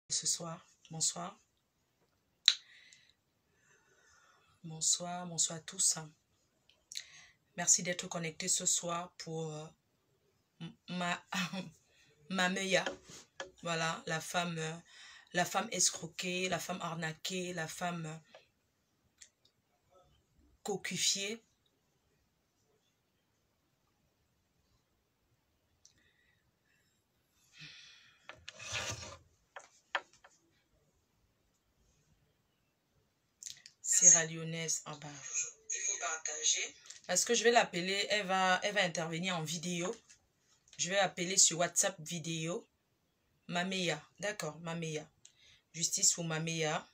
Ce soir. Bonsoir. Bonsoir à tous. Merci d'être connectés ce soir pour ma Mameya. Voilà, la femme escroquée, la femme arnaquée, la femme cocufiée. Sierra Leonaise en bas. Il faut partager. Est-ce que je vais l'appeler? Elle va intervenir en vidéo. Je vais appeler sur WhatsApp vidéo. Mameya. D'accord, Mameya. Justice pour Mameya.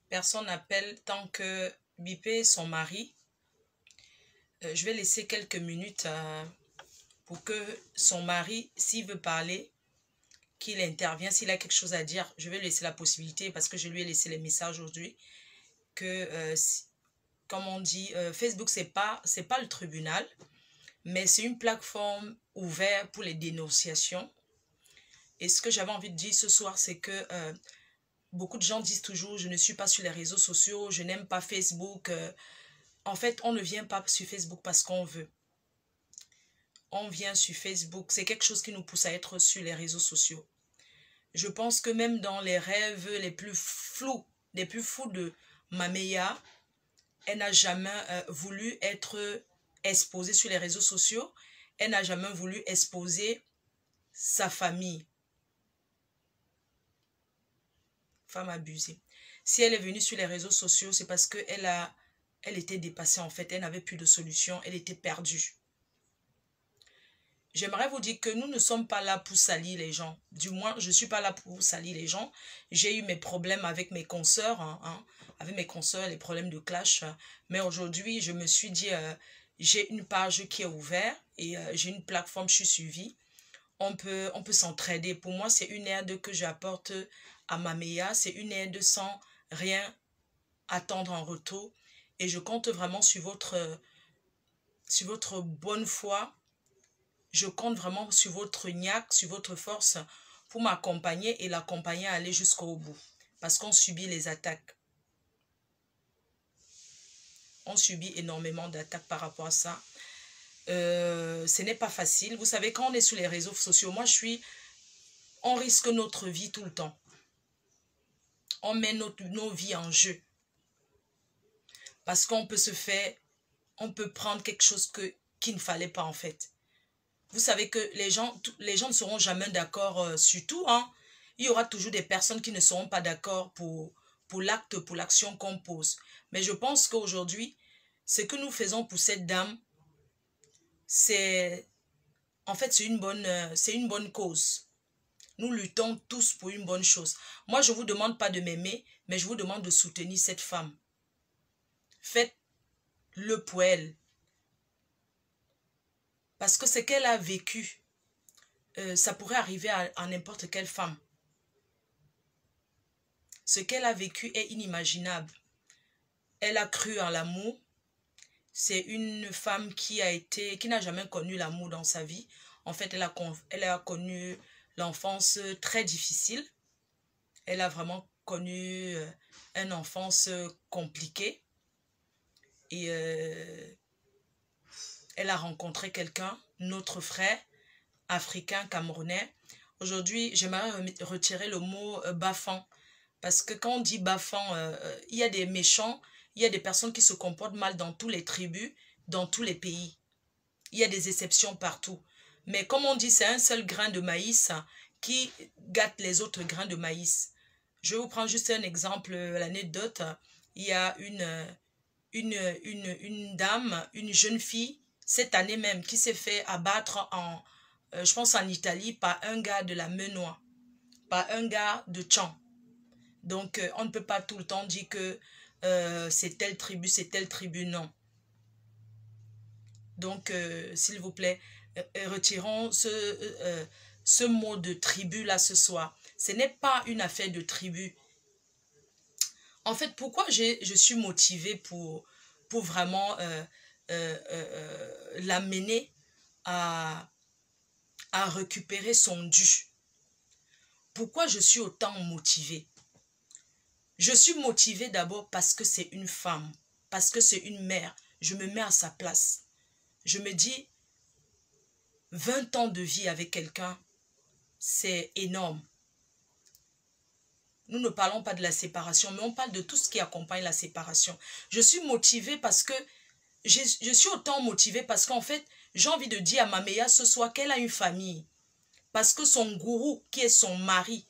Personne n'appelle tant que bipé son mari. Je vais laisser quelques minutes pour que son mari, s'il veut parler, qu'il intervienne. S'il a quelque chose à dire, je vais lui laisser la possibilité parce que je lui ai laissé les messages aujourd'hui. Que, comme on dit, Facebook, c'est pas le tribunal, mais c'est une plateforme ouverte pour les dénonciations. Et ce que j'avais envie de dire ce soir, c'est que beaucoup de gens disent toujours, je ne suis pas sur les réseaux sociaux, je n'aime pas Facebook. En fait, on ne vient pas sur Facebook parce qu'on veut. On vient sur Facebook. C'est quelque chose qui nous pousse à être sur les réseaux sociaux. Je pense que même dans les rêves les plus flous de Mameya, elle n'a jamais voulu être exposée sur les réseaux sociaux. Elle n'a jamais voulu exposer sa famille. Femme abusée. Si elle est venue sur les réseaux sociaux, c'est parce qu'elle était dépassée en fait. Elle n'avait plus de solution. Elle était perdue. J'aimerais vous dire que nous ne sommes pas là pour salir les gens. Du moins, je ne suis pas là pour salir les gens. J'ai eu mes problèmes avec mes consoeurs, avec mes consoeurs, les problèmes de clash. Mais aujourd'hui, je me suis dit, j'ai une page qui est ouverte et j'ai une plateforme, je suis suivie. On peut s'entraider. Pour moi, c'est une aide que j'apporte à Mameya. C'est une aide sans rien attendre en retour. Et je compte vraiment sur votre bonne foi. Je compte vraiment sur votre niaque, sur votre force pour m'accompagner et l'accompagner à aller jusqu'au bout. Parce qu'on subit les attaques. On subit énormément d'attaques par rapport à ça. Ce n'est pas facile. Vous savez, quand on est sur les réseaux sociaux, on risque notre vie tout le temps. On met nos vies en jeu. Parce qu'on peut prendre quelque chose qu'il ne fallait pas en fait. Vous savez que les gens ne seront jamais d'accord sur tout. Il y aura toujours des personnes qui ne seront pas d'accord pour l'acte, pour l'action qu'on pose. Mais je pense qu'aujourd'hui, ce que nous faisons pour cette dame, c'est une bonne cause. Nous luttons tous pour une bonne chose. Moi, je ne vous demande pas de m'aimer, mais je vous demande de soutenir cette femme. Faites-le pour elle. Parce que ce qu'elle a vécu, ça pourrait arriver à n'importe quelle femme. Ce qu'elle a vécu est inimaginable. Elle a cru en l'amour. C'est une femme qui n'a jamais connu l'amour dans sa vie. En fait, elle a connu l'enfance très difficile. Elle a vraiment connu une enfance compliquée. Et elle a rencontré quelqu'un, notre frère, africain, camerounais. Aujourd'hui, j'aimerais retirer le mot bafan. Parce que quand on dit bafan, il y a des méchants, il y a des personnes qui se comportent mal dans tous les tribus, dans tous les pays. Il y a des exceptions partout. Mais comme on dit, c'est un seul grain de maïs qui gâte les autres grains de maïs. Je vais vous prendre juste un exemple, l'anecdote. Il y a une dame, une jeune fille, cette année même, qui s'est fait abattre je pense en Italie, par un gars de la Menois, par un gars de Tchan. Donc, on ne peut pas tout le temps dire que c'est telle tribu, non. Donc, s'il vous plaît, retirons ce mot de tribu là ce soir. Ce n'est pas une affaire de tribu. En fait, pourquoi je suis motivée pour vraiment l'amener à récupérer son dû? Pourquoi je suis autant motivée? Je suis motivée d'abord parce que c'est une femme, parce que c'est une mère. Je me mets à sa place. Je me dis, 20 ans de vie avec quelqu'un, c'est énorme. Nous ne parlons pas de la séparation, mais on parle de tout ce qui accompagne la séparation. Je suis motivée parce que, je suis autant motivée parce qu'en fait, j'ai envie de dire à Maméya ce soir qu'elle a une famille. Parce que son gourou, qui est son mari,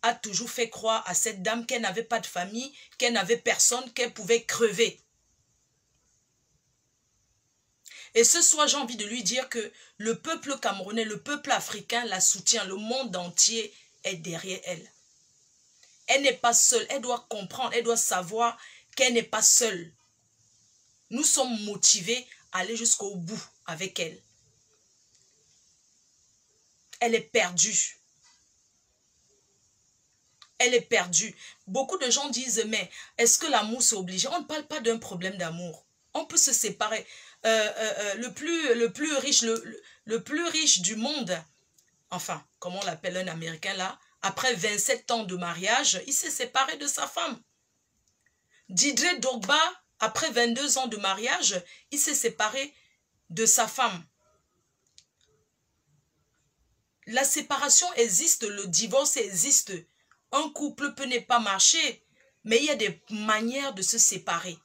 a toujours fait croire à cette dame qu'elle n'avait pas de famille, qu'elle n'avait personne, qu'elle pouvait crever. Et ce soir, j'ai envie de lui dire que le peuple camerounais, le peuple africain la soutient, le monde entier est derrière elle. Elle n'est pas seule, elle doit comprendre, elle doit savoir qu'elle n'est pas seule. Nous sommes motivés à aller jusqu'au bout avec elle. Elle est perdue. Elle est perdue. Beaucoup de gens disent, mais est-ce que l'amour c'est obligé? On ne parle pas d'un problème d'amour. On peut se séparer. Le plus riche du monde, enfin, comment on l'appelle un Américain là, après 27 ans de mariage, il s'est séparé de sa femme. Didier Drogba, après 22 ans de mariage, il s'est séparé de sa femme. La séparation existe, le divorce existe. Un couple peut ne pas marcher, mais il y a des manières de se séparer.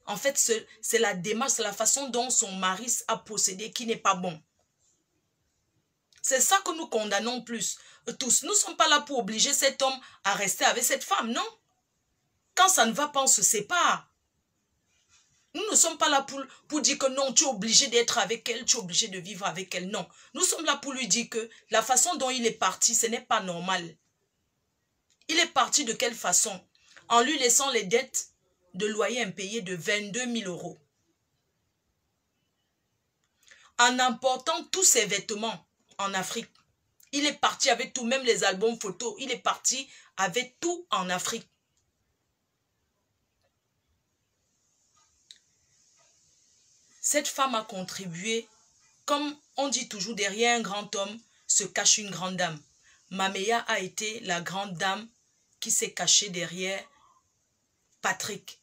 En fait, c'est la démarche, c'est la façon dont son mari a procédé qui n'est pas bon. C'est ça que nous condamnons plus. Tous, nous ne sommes pas là pour obliger cet homme à rester avec cette femme, non. Quand ça ne va pas, on se sépare. Nous ne sommes pas là pour dire que non, tu es obligé d'être avec elle, tu es obligé de vivre avec elle. Non, nous sommes là pour lui dire que la façon dont il est parti, ce n'est pas normal. Il est parti de quelle façon? En lui laissant les dettes de loyer impayées de 22 000 €. En important tous ses vêtements en Afrique. Il est parti avec tout, même les albums photos. Il est parti avec tout en Afrique. Cette femme a contribué, comme on dit toujours, derrière un grand homme se cache une grande dame. Maméya a été la grande dame qui s'est cachée derrière Patrick.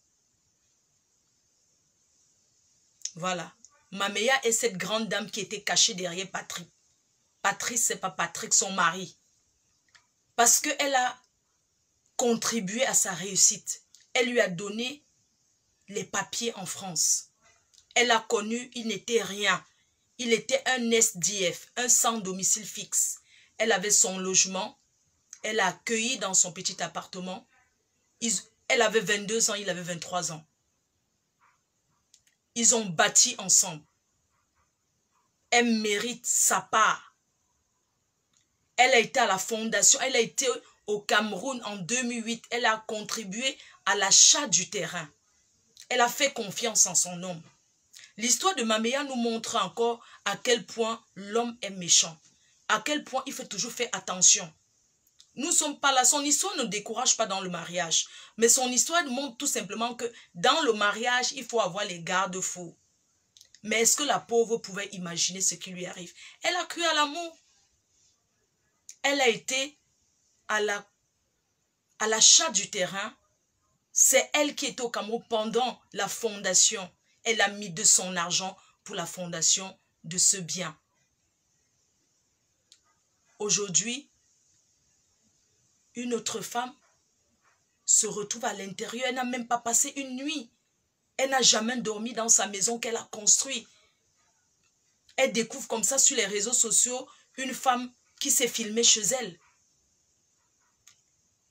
Voilà. Maméya est cette grande dame qui était cachée derrière Patrick. Patrick, c'est pas Patrick, son mari. Parce qu'elle a contribué à sa réussite. Elle lui a donné les papiers en France. Elle a connu, il n'était rien. Il était un SDF, un sans domicile fixe. Elle avait son logement. Elle l'a accueilli dans son petit appartement. Elle avait 22 ans, il avait 23 ans. Ils ont bâti ensemble. Elle mérite sa part. Elle a été à la fondation, elle a été au Cameroun en 2008. Elle a contribué à l'achat du terrain. Elle a fait confiance en son homme. L'histoire de Maméya nous montre encore à quel point l'homme est méchant. À quel point il faut toujours faire attention. Nous ne sommes pas là. Son histoire ne décourage pas dans le mariage. Mais son histoire montre tout simplement que dans le mariage, il faut avoir les garde-fous. Mais est-ce que la pauvre pouvait imaginer ce qui lui arrive? Elle a cru à l'amour. Elle a été à l'achat du terrain. C'est elle qui était au Cameroun pendant la fondation. Elle a mis de son argent pour la fondation de ce bien. Aujourd'hui, une autre femme se retrouve à l'intérieur. Elle n'a même pas passé une nuit. Elle n'a jamais dormi dans sa maison qu'elle a construite. Elle découvre comme ça sur les réseaux sociaux une femme qui s'est filmée chez elle.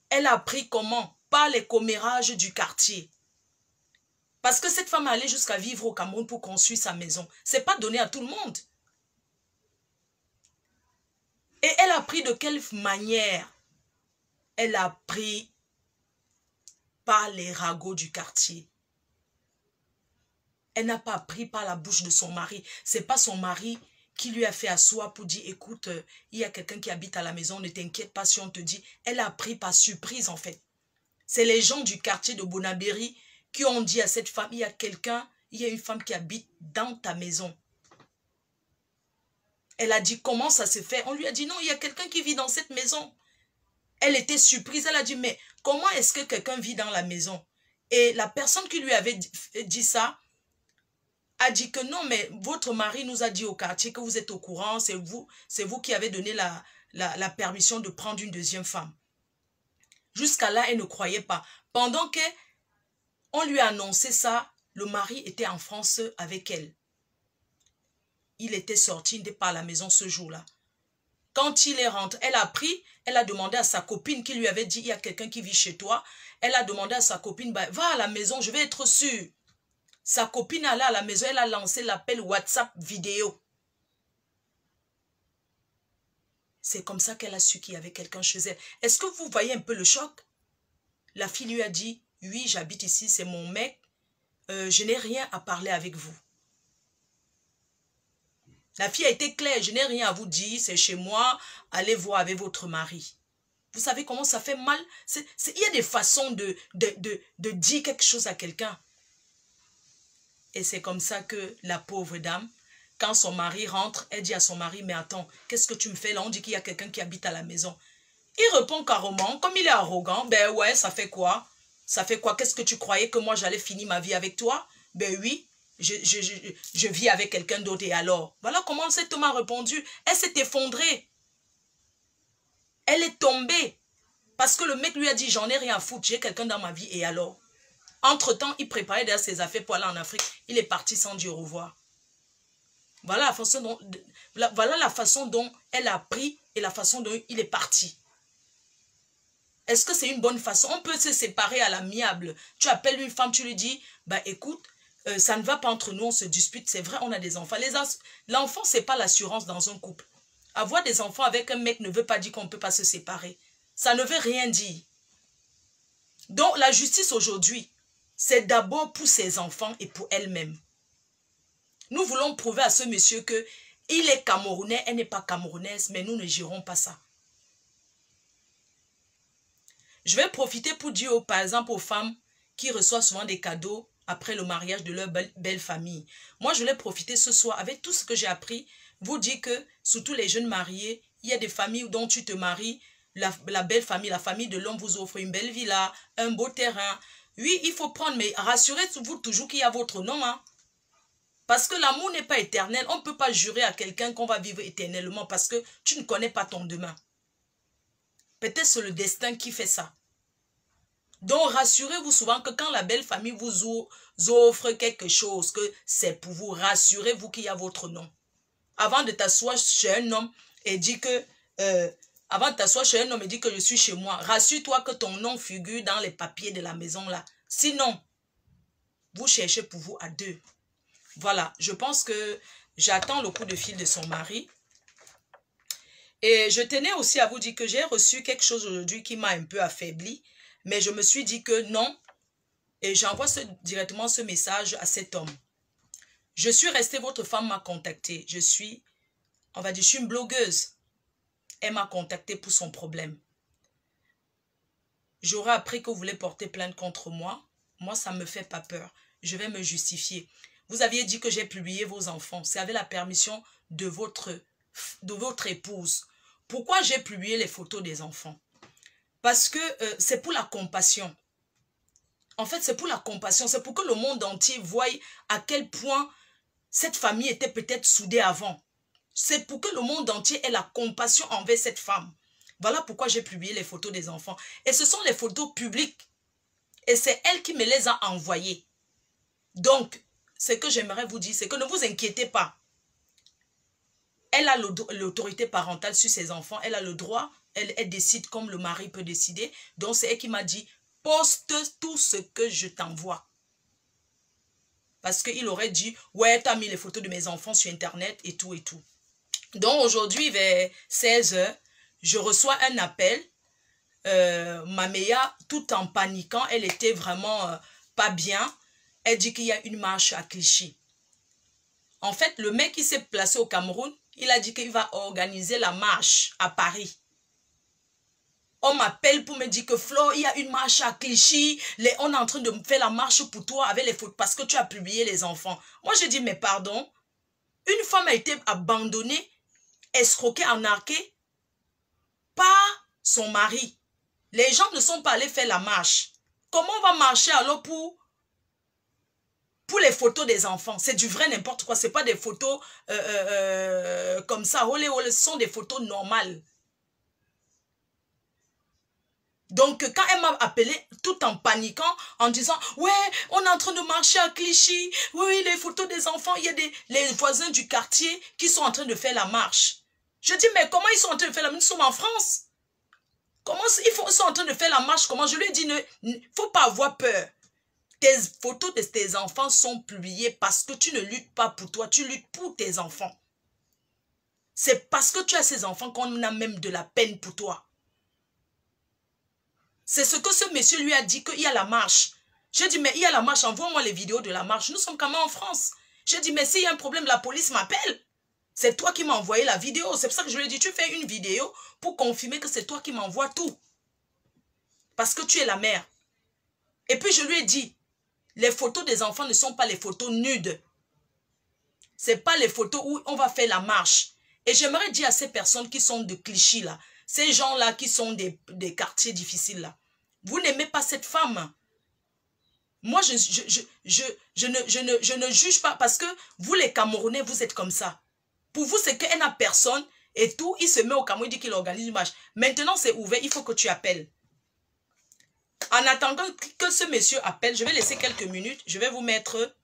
Elle a appris comment? Par les commérages du quartier. Parce que cette femme allait jusqu'à vivre au Cameroun pour construire sa maison. Ce n'est pas donné à tout le monde. Et elle a appris de quelle manière? Elle a appris par les ragots du quartier. Elle n'a pas appris par la bouche de son mari. Ce n'est pas son mari qui lui a fait asseoir pour dire, écoute, il y a quelqu'un qui habite à la maison, ne t'inquiète pas si on te dit. Elle a pris par surprise en fait. C'est les gens du quartier de Bonabéry qui ont dit à cette femme, il y a une femme qui habite dans ta maison. Elle a dit, comment ça se fait? On lui a dit, non, il y a quelqu'un qui vit dans cette maison. Elle était surprise, elle a dit, mais comment est-ce que quelqu'un vit dans la maison? Et la personne qui lui avait dit ça, a dit que non, mais votre mari nous a dit au quartier que vous êtes au courant, c'est vous qui avez donné la permission de prendre une deuxième femme. Jusqu'à là, elle ne croyait pas. Pendant qu'on lui a annoncé ça, le mari était en France avec elle. Il était sorti, il n'était pas à la maison ce jour-là. Quand il est rentré, elle a demandé à sa copine qui lui avait dit, il y a quelqu'un qui vit chez toi. Elle a demandé à sa copine, bah, va à la maison, je vais être sûre. Sa copine allait à la maison, elle a lancé l'appel WhatsApp vidéo. C'est comme ça qu'elle a su qu'il y avait quelqu'un chez elle. Est-ce que vous voyez un peu le choc? La fille lui a dit, oui, j'habite ici, c'est mon mec. Je n'ai rien à parler avec vous. La fille a été claire, je n'ai rien à vous dire, c'est chez moi, allez voir avec votre mari. Vous savez comment ça fait mal? Il y a des façons de dire quelque chose à quelqu'un. Et c'est comme ça que la pauvre dame, quand son mari rentre, elle dit à son mari, mais attends, qu'est-ce que tu me fais là? On dit qu'il y a quelqu'un qui habite à la maison. Il répond carrément, comme il est arrogant, ben ouais, ça fait quoi? Ça fait quoi? Qu'est-ce que tu croyais que moi j'allais finir ma vie avec toi? Ben oui, je vis avec quelqu'un d'autre et alors? Voilà comment cet homme a répondu. Elle s'est effondrée. Elle est tombée. Parce que le mec lui a dit, j'en ai rien à foutre, j'ai quelqu'un dans ma vie et alors? Entre-temps, il préparait déjà ses affaires pour aller en Afrique. Il est parti sans dire au revoir. Voilà la façon dont elle a pris et la façon dont il est parti. Est-ce que c'est une bonne façon? On peut se séparer à l'amiable. Tu appelles une femme, tu lui dis, bah écoute, ça ne va pas entre nous, on se dispute. C'est vrai, on a des enfants. L'enfant, ce n'est pas l'assurance dans un couple. Avoir des enfants avec un mec ne veut pas dire qu'on ne peut pas se séparer. Ça ne veut rien dire. Donc la justice aujourd'hui, c'est d'abord pour ses enfants et pour elle-même. Nous voulons prouver à ce monsieur que il est camerounais, elle n'est pas camerounaise, mais nous ne gérons pas ça. Je vais profiter pour dire, par exemple, aux femmes qui reçoivent souvent des cadeaux après le mariage de leur belle famille. Moi, je voulais profiter ce soir, avec tout ce que j'ai appris, vous dire que, surtout les jeunes mariés, il y a des familles dont tu te maries, la belle famille, la famille de l'homme vous offre une belle villa, un beau terrain. Oui, il faut prendre, mais rassurez-vous toujours qu'il y a votre nom, hein. Parce que l'amour n'est pas éternel. On ne peut pas jurer à quelqu'un qu'on va vivre éternellement parce que tu ne connais pas ton demain. Peut-être c'est le destin qui fait ça. Donc rassurez-vous souvent que quand la belle famille vous offre quelque chose, que c'est pour vous, rassurez-vous qu'il y a votre nom. Avant de t'asseoir chez un homme et dire que je suis chez moi, rassure-toi que ton nom figure dans les papiers de la maison là. Sinon, vous cherchez pour vous à deux. Voilà, je pense que j'attends le coup de fil de son mari. Et je tenais aussi à vous dire que j'ai reçu quelque chose aujourd'hui qui m'a un peu affaibli. Mais je me suis dit que non. Et j'envoie directement ce message à cet homme. Je suis restée, votre femme m'a contacté. Je suis une blogueuse. Elle m'a contacté pour son problème. J'aurais appris que vous voulez porter plainte contre moi. Moi, ça ne me fait pas peur. Je vais me justifier. Vous aviez dit que j'ai publié vos enfants. C'est avec la permission de votre épouse. Pourquoi j'ai publié les photos des enfants? Parce que c'est pour la compassion. En fait, c'est pour la compassion. C'est pour que le monde entier voie à quel point cette famille était peut-être soudée avant. C'est pour que le monde entier ait la compassion envers cette femme. Voilà pourquoi j'ai publié les photos des enfants. Et ce sont les photos publiques. Et c'est elle qui me les a envoyées. Donc, ce que j'aimerais vous dire, c'est que ne vous inquiétez pas. Elle a l'autorité parentale sur ses enfants. Elle a le droit. Elle décide comme le mari peut décider. Donc, c'est elle qui m'a dit, poste tout ce que je t'envoie. Parce qu'il aurait dit, ouais, tu as mis les photos de mes enfants sur Internet et tout et tout. Donc, aujourd'hui, vers 16 h, je reçois un appel. Maméa, tout en paniquant, elle était vraiment pas bien. Elle dit qu'il y a une marche à Clichy. En fait, le mec qui s'est placé au Cameroun, Il a dit qu'il va organiser la marche à Paris. On m'appelle pour me dire que Flo, il y a une marche à Clichy. On est en train de faire la marche pour toi avec les photos parce que tu as publié les enfants. Moi, je dis, mais pardon. Une femme a été abandonnée, escroquée, arnaquée par son mari. Les gens ne sont pas allés faire la marche. Comment on va marcher alors pour les photos des enfants? C'est du vrai n'importe quoi. Ce n'est pas des photos comme ça. Olé, olé, ce sont des photos normales. Donc, quand elle m'a appelé tout en paniquant, en disant, ouais, on est en train de marcher à Clichy, oui, les photos des enfants, il y a les voisins du quartier qui sont en train de faire la marche. Je dis, mais comment ils sont en train de faire la marche? Nous sommes en France. Comment ils sont en train de faire la marche? Comment? Je lui ai dit, il ne faut pas avoir peur. Tes photos de tes enfants sont publiées parce que tu ne luttes pas pour toi, tu luttes pour tes enfants. C'est parce que tu as ces enfants qu'on a même de la peine pour toi. C'est ce que ce monsieur lui a dit, qu'il y a la marche. J'ai dit, mais il y a la marche, envoie-moi les vidéos de la marche. Nous sommes quand même en France. J'ai dit, mais s'il y a un problème, la police m'appelle. C'est toi qui m'as envoyé la vidéo. C'est pour ça que je lui ai dit, tu fais une vidéo pour confirmer que c'est toi qui m'envoies tout. Parce que tu es la mère. Et puis je lui ai dit, les photos des enfants ne sont pas les photos nudes. Ce n'est pas les photos où on va faire la marche. Et j'aimerais dire à ces personnes qui sont de Clichy là, ces gens-là qui sont des quartiers difficiles là, vous n'aimez pas cette femme. Moi, je ne juge pas parce que vous les Camerounais, vous êtes comme ça. Pour vous, c'est qu'elle n'a personne et tout, il se met au Cameroun, il dit qu'il organise une marche. Maintenant, c'est ouvert, il faut que tu appelles. En attendant que ce monsieur appelle, je vais laisser quelques minutes, je vais vous mettre...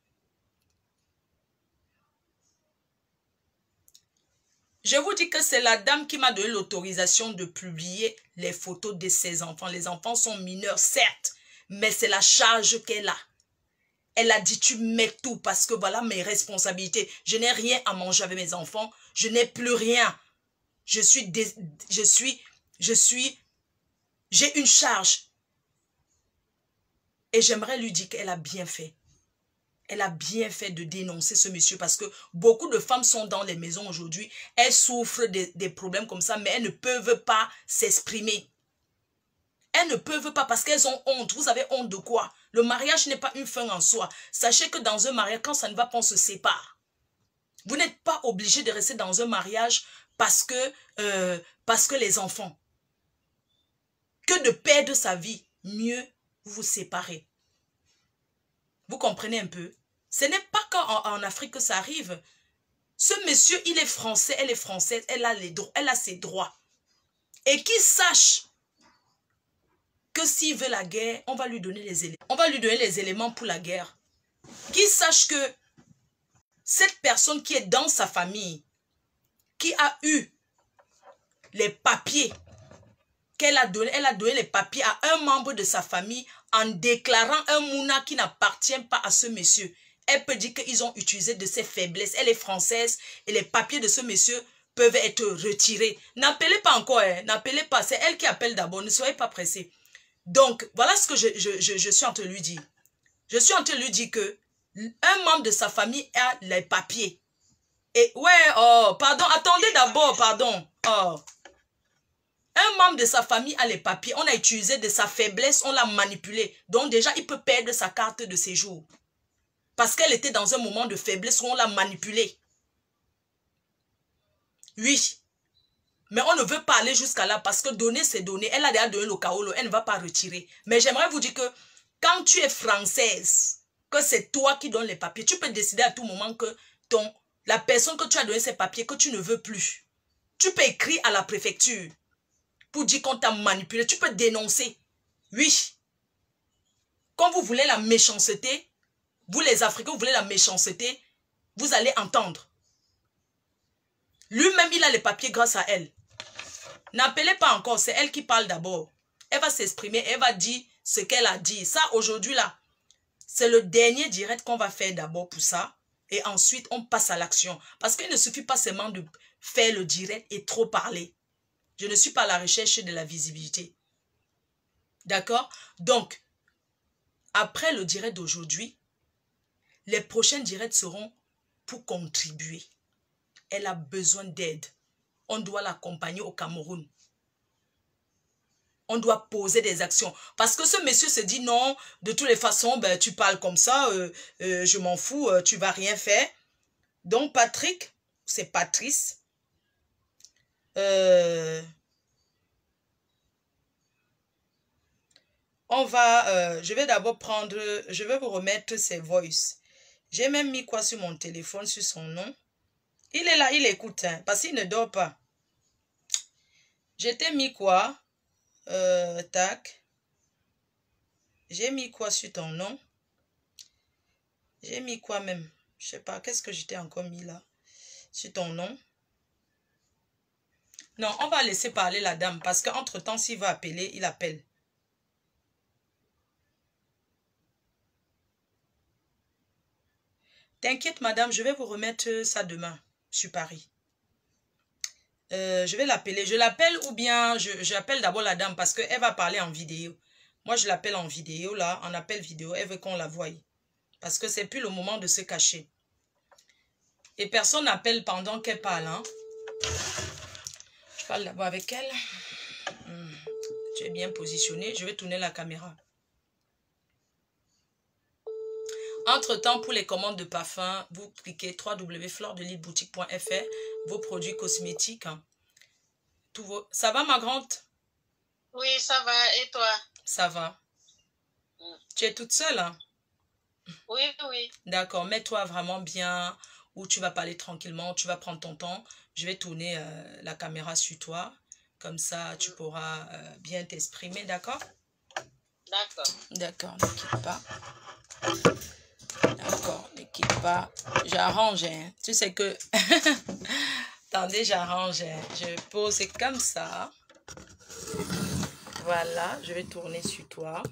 Je vous dis que c'est la dame qui m'a donné l'autorisation de publier les photos de ses enfants. Les enfants sont mineurs, certes, mais c'est la charge qu'elle a. Elle a dit, tu mets tout parce que voilà mes responsabilités. Je n'ai rien à manger avec mes enfants. Je n'ai plus rien. J'ai une charge. Et j'aimerais lui dire qu'elle a bien fait. Elle a bien fait de dénoncer ce monsieur parce que beaucoup de femmes sont dans les maisons aujourd'hui. Elles souffrent des problèmes comme ça, mais elles ne peuvent pas s'exprimer. Elles ne peuvent pas parce qu'elles ont honte. Vous avez honte de quoi? Le mariage n'est pas une fin en soi. Sachez que dans un mariage, quand ça ne va pas, on se sépare. Vous n'êtes pas obligé de rester dans un mariage parce que les enfants. Que de perdre sa vie, mieux vous vous séparez. Vous comprenez un peu? Ce n'est pas qu'en Afrique que ça arrive. Ce monsieur, il est français, elle est française, elle a ses droits. Et qu'il sache que s'il veut la guerre, on va lui donner les éléments. On va lui donner les éléments pour la guerre. Qu'il sache que cette personne qui est dans sa famille, qui a eu les papiers, elle a donné les papiers à un membre de sa famille en déclarant un mouna qui n'appartient pas à ce monsieur. Elle peut dire qu'ils ont utilisé de ses faiblesses. Elle est française et les papiers de ce monsieur peuvent être retirés. N'appelez pas encore, hein. N'appelez pas. C'est elle qui appelle d'abord. Ne soyez pas pressés. Donc, voilà ce que je suis en train de lui dire. Je suis en train de lui dire que un membre de sa famille a les papiers. Et ouais, oh, pardon, attendez d'abord, pardon. Oh. Un membre de sa famille a les papiers. On a utilisé de sa faiblesse, on l'a manipulé. Donc déjà, il peut perdre sa carte de séjour. Parce qu'elle était dans un moment de faiblesse où on l'a manipulé. Oui. Mais on ne veut pas aller jusqu'à là parce que donner, c'est donner. Elle a déjà donné le Kaolo, elle ne va pas retirer. Mais j'aimerais vous dire que quand tu es française, que c'est toi qui donnes les papiers, tu peux décider à tout moment que la personne que tu as donné ces papiers, que tu ne veux plus. Tu peux écrire à la préfecture pour dire qu'on t'a manipulé. Tu peux dénoncer. Oui. Quand vous voulez la méchanceté, vous les Africains, vous voulez la méchanceté, vous allez entendre. Lui-même, il a les papiers grâce à elle. N'appelez pas encore, c'est elle qui parle d'abord. Elle va s'exprimer, elle va dire ce qu'elle a dit. Ça, aujourd'hui, là, c'est le dernier direct qu'on va faire d'abord pour ça. Et ensuite, on passe à l'action. Parce qu'il ne suffit pas seulement de faire le direct et trop parler. Je ne suis pas à la recherche de la visibilité. D'accord? Donc, après le direct d'aujourd'hui, les prochains directs seront pour contribuer. Elle a besoin d'aide. On doit l'accompagner au Cameroun. On doit poser des actions. Parce que ce monsieur se dit non, de toutes les façons, ben, tu parles comme ça, je m'en fous, tu vas rien faire. Donc Patrick, c'est Patrice. On va, je vais d'abord prendre, je vais vous remettre ses voices. J'ai même mis quoi sur mon téléphone, sur son nom. Il est là, il écoute, hein, parce qu'il ne dort pas. J'étais mis quoi? Tac. J'ai mis quoi sur ton nom? J'ai mis quoi même? Je sais pas, qu'est-ce que j'étais encore mis là? Sur ton nom? Non, on va laisser parler la dame, parce qu'entre-temps, s'il va appeler, il appelle. T'inquiète, madame, je vais vous remettre ça demain sur Paris. Je vais l'appeler. Je l'appelle ou bien j'appelle d'abord la dame parce qu'elle va parler en vidéo. Moi, je l'appelle en vidéo, là, en appel vidéo. Elle veut qu'on la voie. Parce que c'est plus le moment de se cacher. Et personne n'appelle pendant qu'elle parle. Hein. Je parle d'abord avec elle. Tu es bien positionné. Je vais tourner la caméra. Entre-temps, pour les commandes de parfum, vous cliquez www.fleuredelysboutique.fr, vos produits cosmétiques. Hein. Ça va, ma grande? Oui, ça va. Et toi? Ça va. Tu es toute seule? Hein? Oui, oui. D'accord. Mets-toi vraiment bien où tu vas parler tranquillement. Tu vas prendre ton temps. Je vais tourner la caméra sur toi. Comme ça, tu pourras bien t'exprimer. D'accord? D'accord. D'accord. Ne quitte pas. D'accord, ne quitte pas. J'arrange, hein. Tu sais que... Attendez, j'arrange. Hein. Je pose comme ça. Voilà, je vais tourner sur toi.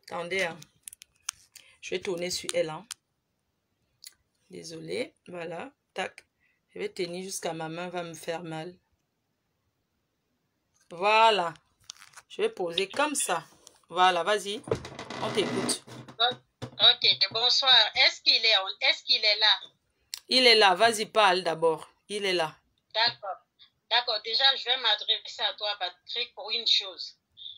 Attendez, hein. Je vais tourner sur elle. Hein. Désolée. Voilà, tac. Je vais tenir jusqu'à ma main va me faire mal. Voilà. Je vais poser comme ça. Voilà, vas-y. On t'écoute. Ok, bonsoir. Est-ce qu'il est là? Il est là. Vas-y, parle d'abord. Il est là. D'accord. D'accord. Déjà, je vais m'adresser à toi, Patrick, pour une chose.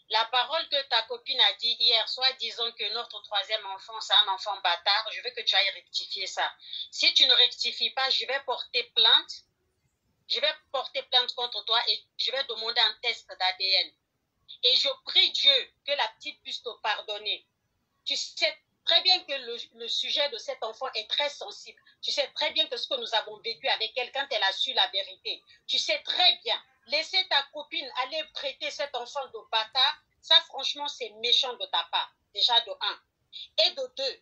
La parole que ta copine a dit hier soir, disant que notre troisième enfant, c'est un enfant bâtard, je veux que tu ailles rectifier ça. Si tu ne rectifies pas, je vais porter plainte. Je vais porter plainte contre toi et je vais demander un test d'ADN. Et je prie Dieu que la petite puisse te pardonner. Tu sais très bien que le sujet de cet enfant est très sensible. Tu sais très bien que ce que nous avons vécu avec elle quand elle a su la vérité. Tu sais très bien. Laisser ta copine aller traiter cet enfant de bâtard, ça franchement c'est méchant de ta part. Déjà de un. Et de deux,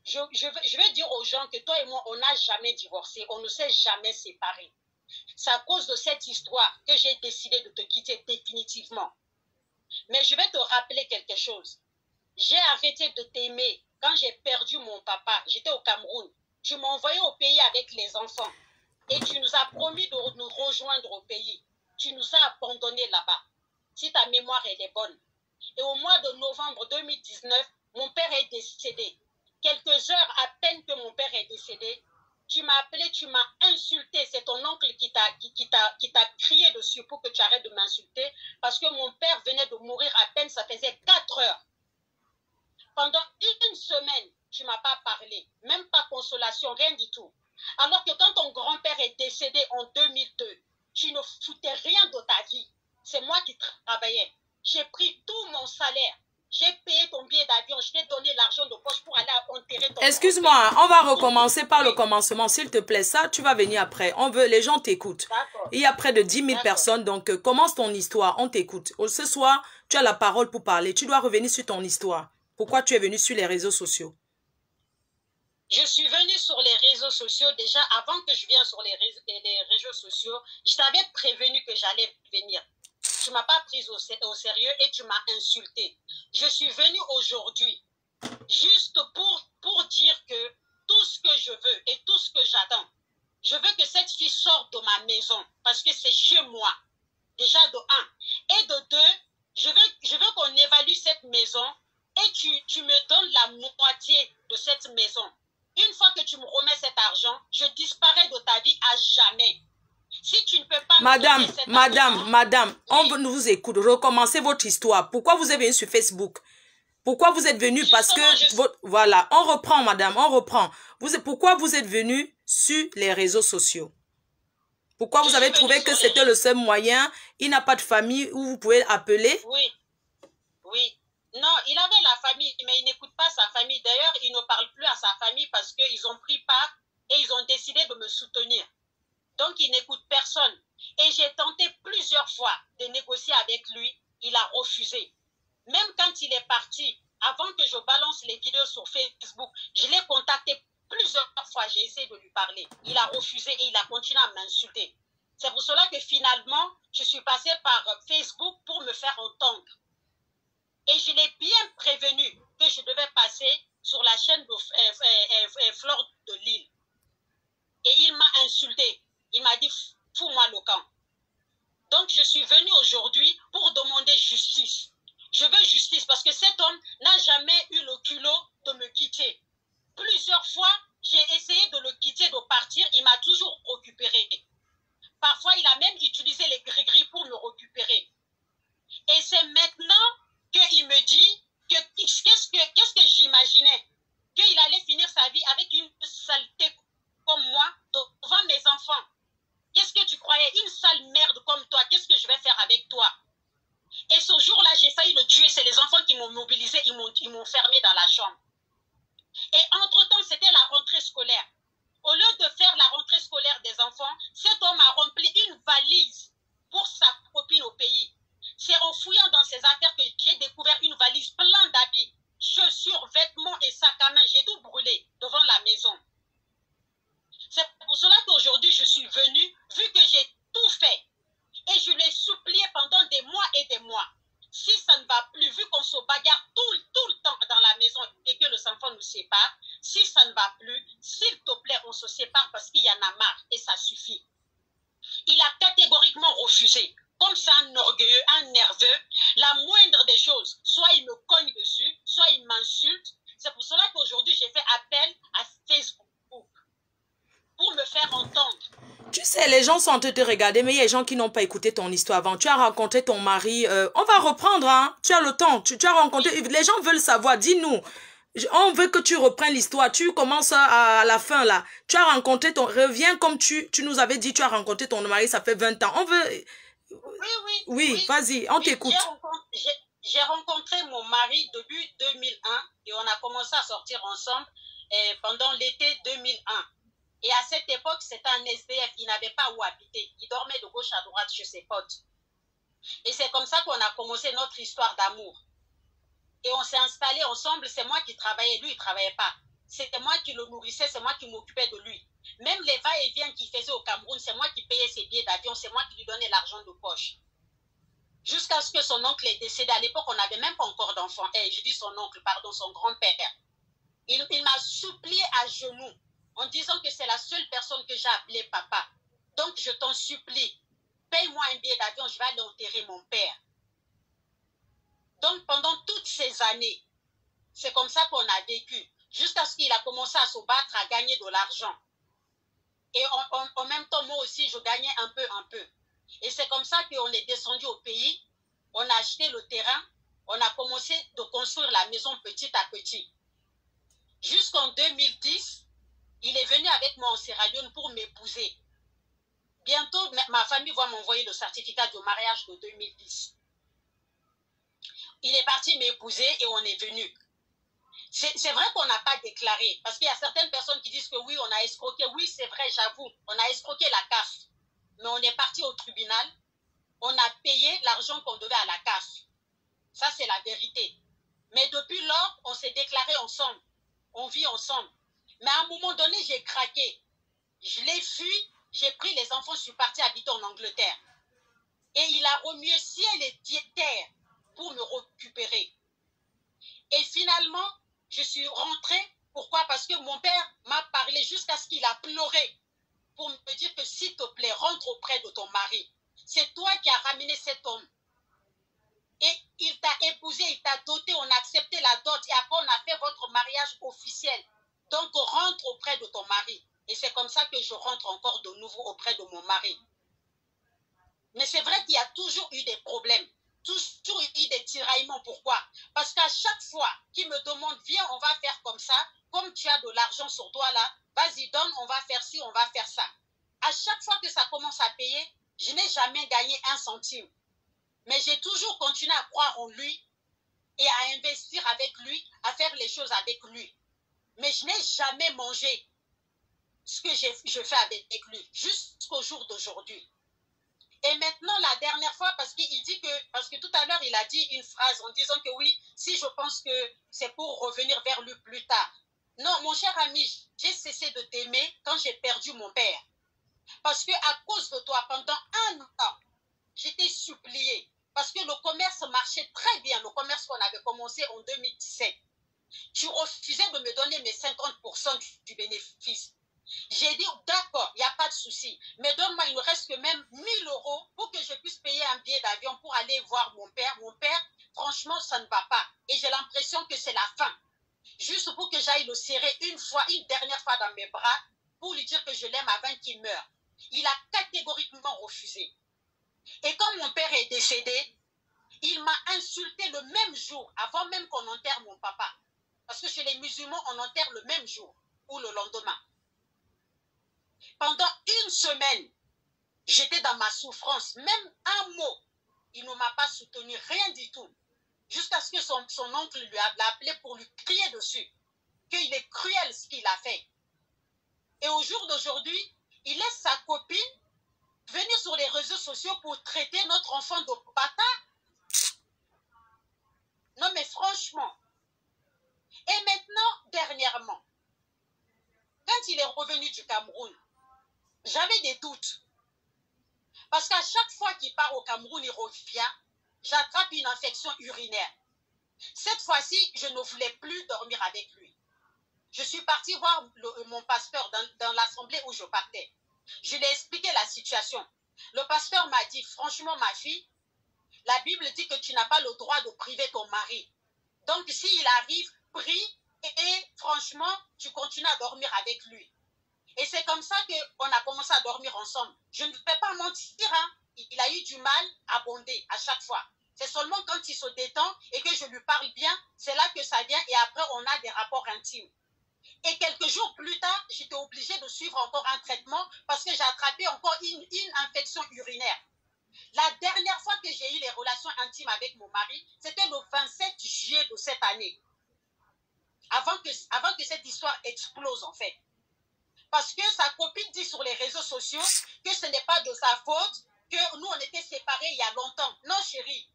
je vais dire aux gens que toi et moi, on n'a jamais divorcé. On ne s'est jamais séparés. C'est à cause de cette histoire que j'ai décidé de te quitter définitivement. Mais je vais te rappeler quelque chose. J'ai arrêté de t'aimer quand j'ai perdu mon papa. J'étais au Cameroun. Tu m'as envoyé au pays avec les enfants. Et tu nous as promis de nous rejoindre au pays. Tu nous as abandonnés là-bas. Si ta mémoire elle est bonne. Et au mois de novembre 2019, mon père est décédé. Quelques heures à peine que mon père est décédé, tu m'as appelé, tu m'as insulté. C'est ton oncle qui t'a crié dessus pour que tu arrêtes de m'insulter parce que mon père venait de mourir à peine, ça faisait 4 heures. Pendant une semaine, tu ne m'as pas parlé, même pas consolation, rien du tout. Alors que quand ton grand-père est décédé en 2002, tu ne foutais rien de ta vie. C'est moi qui travaillais. J'ai pris tout mon salaire. J'ai payé ton billet d'avion. Je t'ai donné l'argent de poche pour aller enterrer ton... Excuse-moi, on va recommencer par le commencement, s'il te plaît. Ça, tu vas venir après. Les gens t'écoutent. Il y a près de 10 000 personnes, donc commence ton histoire, on t'écoute. Ce soir, tu as la parole pour parler. Tu dois revenir sur ton histoire. Pourquoi tu es venu sur les réseaux sociaux? Je suis venue sur les réseaux sociaux déjà avant que je vienne sur les réseaux sociaux. Je t'avais prévenu que j'allais venir. Tu ne m'as pas prise au sérieux et tu m'as insulté. Je suis venue aujourd'hui juste pour dire que tout ce que je veux et tout ce que j'attends, je veux que cette fille sorte de ma maison parce que c'est chez moi. Déjà de un. Et de deux, je veux qu'on évalue cette maison et tu me donnes la moitié de cette maison. Une fois que tu me remets cet argent, je disparais de ta vie à jamais. Si tu ne peux pas Madame, me donner cet argent, madame, oui. on vous écoute. Recommencez votre histoire. Pourquoi vous êtes venu sur Facebook? Pourquoi vous êtes venu? Parce que, voilà, on reprend, madame, on reprend. Pourquoi vous êtes venu sur les réseaux sociaux? Pourquoi vous avez trouvé que c'était le seul moyen? Il n'a pas de famille où vous pouvez appeler? Oui, oui. Non, il avait la famille, mais il n'écoute pas sa famille. D'ailleurs, il ne parle plus à sa famille parce qu'ils ont pris part et ils ont décidé de me soutenir. Donc, il n'écoute personne. Et j'ai tenté plusieurs fois de négocier avec lui. Il a refusé. Même quand il est parti, avant que je balance les vidéos sur Facebook, je l'ai contacté plusieurs fois. J'ai essayé de lui parler. Il a refusé et il a continué à m'insulter. C'est pour cela que finalement, je suis passée par Facebook pour me faire entendre. Et je l'ai bien prévenu que je devais passer sur la chaîne de Flore de Lille. Et il m'a insulté. Il m'a dit, fous-moi le camp. Donc, je suis venue aujourd'hui pour demander justice. Je veux justice parce que cet homme n'a jamais eu le culot de me quitter. Plusieurs fois, j'ai essayé de le quitter, de partir. Il m'a toujours récupéré. Parfois, il a même utilisé les gris-gris pour me récupérer. Et c'est maintenant qu'il me dit qu'est-ce que j'imaginais? Qu'il allait finir sa vie avec une saleté comme moi devant mes enfants. Qu'est-ce que tu croyais? Une sale merde comme toi, qu'est-ce que je vais faire avec toi? Et ce jour-là, j'ai failli le tuer. C'est les enfants qui m'ont mobilisé, ils m'ont fermé dans la chambre. Et entre-temps, c'était la rentrée scolaire. Au lieu de faire la rentrée scolaire des enfants, cet homme a rempli une valise pour sa copine au pays. C'est en fouillant dans ses affaires que j'ai découvert une valise pleine d'habits, chaussures, vêtements et sacs à main. J'ai tout brûlé devant la maison. C'est pour cela qu'aujourd'hui, je suis venue, vu que j'ai tout fait. Et je l'ai supplié pendant des mois et des mois. Si ça ne va plus, vu qu'on se bagarre tout le temps dans la maison et que les enfants nous séparent, si ça ne va plus, s'il te plaît, on se sépare parce qu'il y en a marre et ça suffit. Il a catégoriquement refusé. Comme c'est un orgueilleux, un nerveux, la moindre des choses, soit il me cogne dessus, soit il m'insulte. C'est pour cela qu'aujourd'hui, j'ai fait appel à Facebook pour me faire entendre. Tu sais, les gens sont en train de te regarder, mais il y a des gens qui n'ont pas écouté ton histoire avant. Tu as rencontré ton mari. On va reprendre, hein. Tu as le temps. Tu as rencontré. Les gens veulent savoir. Dis-nous. On veut que tu reprennes l'histoire. Tu commences à la fin, là. Tu as rencontré ton... Reviens comme tu nous avais dit. Tu as rencontré ton mari, ça fait 20 ans. On veut... Oui, vas-y, on t'écoute. J'ai rencontré mon mari début 2001 et on a commencé à sortir ensemble pendant l'été 2001. Et à cette époque, c'était un SDF. Il n'avait pas où habiter. Il dormait de gauche à droite chez ses potes. Et c'est comme ça qu'on a commencé notre histoire d'amour. Et on s'est installés ensemble. C'est moi qui travaillais, lui, il ne travaillait pas. C'était moi qui le nourrissais, c'est moi qui m'occupais de lui. Même les va-et-vient qu'il faisait au Cameroun, c'est moi qui payais ses billets d'avion, c'est moi qui lui donnais l'argent de poche. Jusqu'à ce que son oncle est décédé. À l'époque, on n'avait même pas encore d'enfant. Je dis son oncle, pardon, son grand-père. Il m'a supplié à genoux en disant que c'est la seule personne que j'ai appelée papa. Donc, je t'en supplie, paye-moi un billet d'avion, je vais aller enterrer mon père. Donc, pendant toutes ces années, c'est comme ça qu'on a vécu, jusqu'à ce qu'il a commencé à se battre, à gagner de l'argent. Et en même temps, moi aussi, je gagnais un peu. Et c'est comme ça qu'on est descendu au pays, on a acheté le terrain, on a commencé de construire la maison petit à petit. Jusqu'en 2010, il est venu avec moi en Sierra Leone pour m'épouser. Bientôt, ma famille va m'envoyer le certificat de mariage de 2010. Il est parti m'épouser et on est venu. C'est vrai qu'on n'a pas déclaré, parce qu'il y a certaines personnes qui disent que oui, on a escroqué. Oui, c'est vrai, j'avoue, on a escroqué la CAF. Mais on est parti au tribunal, on a payé l'argent qu'on devait à la CAF. Ça, c'est la vérité. Mais depuis lors, on s'est déclaré ensemble. On vit ensemble. Mais à un moment donné, j'ai craqué. Je l'ai fui, j'ai pris les enfants, je suis partie habiter en Angleterre. Et il a remué ciel et terre pour me récupérer. Et finalement, je suis rentrée. Pourquoi? Parce que mon père m'a parlé jusqu'à ce qu'il a pleuré pour me dire que s'il te plaît, rentre auprès de ton mari. C'est toi qui as ramené cet homme. Et il t'a épousé, il t'a doté, on a accepté la dot et après on a fait votre mariage officiel. Donc, rentre auprès de ton mari. Et c'est comme ça que je rentre encore de nouveau auprès de mon mari. Mais c'est vrai qu'il y a toujours eu des problèmes, toujours eu des tiraillements. Pourquoi? Parce qu'à chaque fois qu'il me demande, viens, on va faire comme ça, comme tu as de l'argent sur toi là, vas-y, donne, on va faire ci, on va faire ça. À chaque fois que ça commence à payer, je n'ai jamais gagné un centime. Mais j'ai toujours continué à croire en lui et à investir avec lui, à faire les choses avec lui. Mais je n'ai jamais mangé ce que je fais avec lui, jusqu'au jour d'aujourd'hui. Et maintenant, la dernière fois, parce que tout à l'heure, il a dit une phrase en disant que oui, si je pense que c'est pour revenir vers lui plus tard. Non, mon cher ami, j'ai cessé de t'aimer quand j'ai perdu mon père. Parce que à cause de toi, pendant un an, j'étais suppliée. Parce que le commerce marchait très bien, le commerce qu'on avait commencé en 2017. Tu refusais de me donner mes 50% du bénéfice. J'ai dit, d'accord, il n'y a pas de souci, mais donne-moi, il ne reste que même 1000 € pour que je puisse payer un billet d'avion pour aller voir mon père. Mon père, franchement, ça ne va pas. Et j'ai l'impression que c'est la fin. Juste pour que j'aille le serrer une dernière fois dans mes bras, pour lui dire que je l'aime avant qu'il meure. Il a catégoriquement refusé. Et quand mon père est décédé, il m'a insulté le même jour, avant même qu'on enterre mon papa. Parce que chez les musulmans, on enterre le même jour ou le lendemain. Pendant une semaine, j'étais dans ma souffrance. Même un mot, il ne m'a pas soutenu, rien du tout. Jusqu'à ce que son oncle lui a appelé pour lui crier dessus. Qu'il est cruel ce qu'il a fait. Et au jour d'aujourd'hui, il laisse sa copine venir sur les réseaux sociaux pour traiter notre enfant de bâtard. Non mais franchement. Et maintenant, dernièrement, quand il est revenu du Cameroun, j'avais des doutes. Parce qu'à chaque fois qu'il part au Cameroun, il revient, j'attrape une infection urinaire. Cette fois-ci, je ne voulais plus dormir avec lui. Je suis partie voir mon pasteur dans l'assemblée où je partais. Je lui ai expliqué la situation. Le pasteur m'a dit, franchement, ma fille, la Bible dit que tu n'as pas le droit de priver ton mari. Donc, s'il arrive, prie et franchement, tu continues à dormir avec lui. Et c'est comme ça qu'on a commencé à dormir ensemble. Je ne vais pas mentir, hein. Il a eu du mal à bonder à chaque fois. C'est seulement quand il se détend et que je lui parle bien, c'est là que ça vient et après on a des rapports intimes. Et quelques jours plus tard, j'étais obligée de suivre encore un traitement parce que j'ai attrapé encore une infection urinaire. La dernière fois que j'ai eu les relations intimes avec mon mari, c'était le 27 juillet de cette année. Avant que cette histoire explose en fait. Parce que sa copine dit sur les réseaux sociaux que ce n'est pas de sa faute, que nous on était séparés il y a longtemps. Non chérie,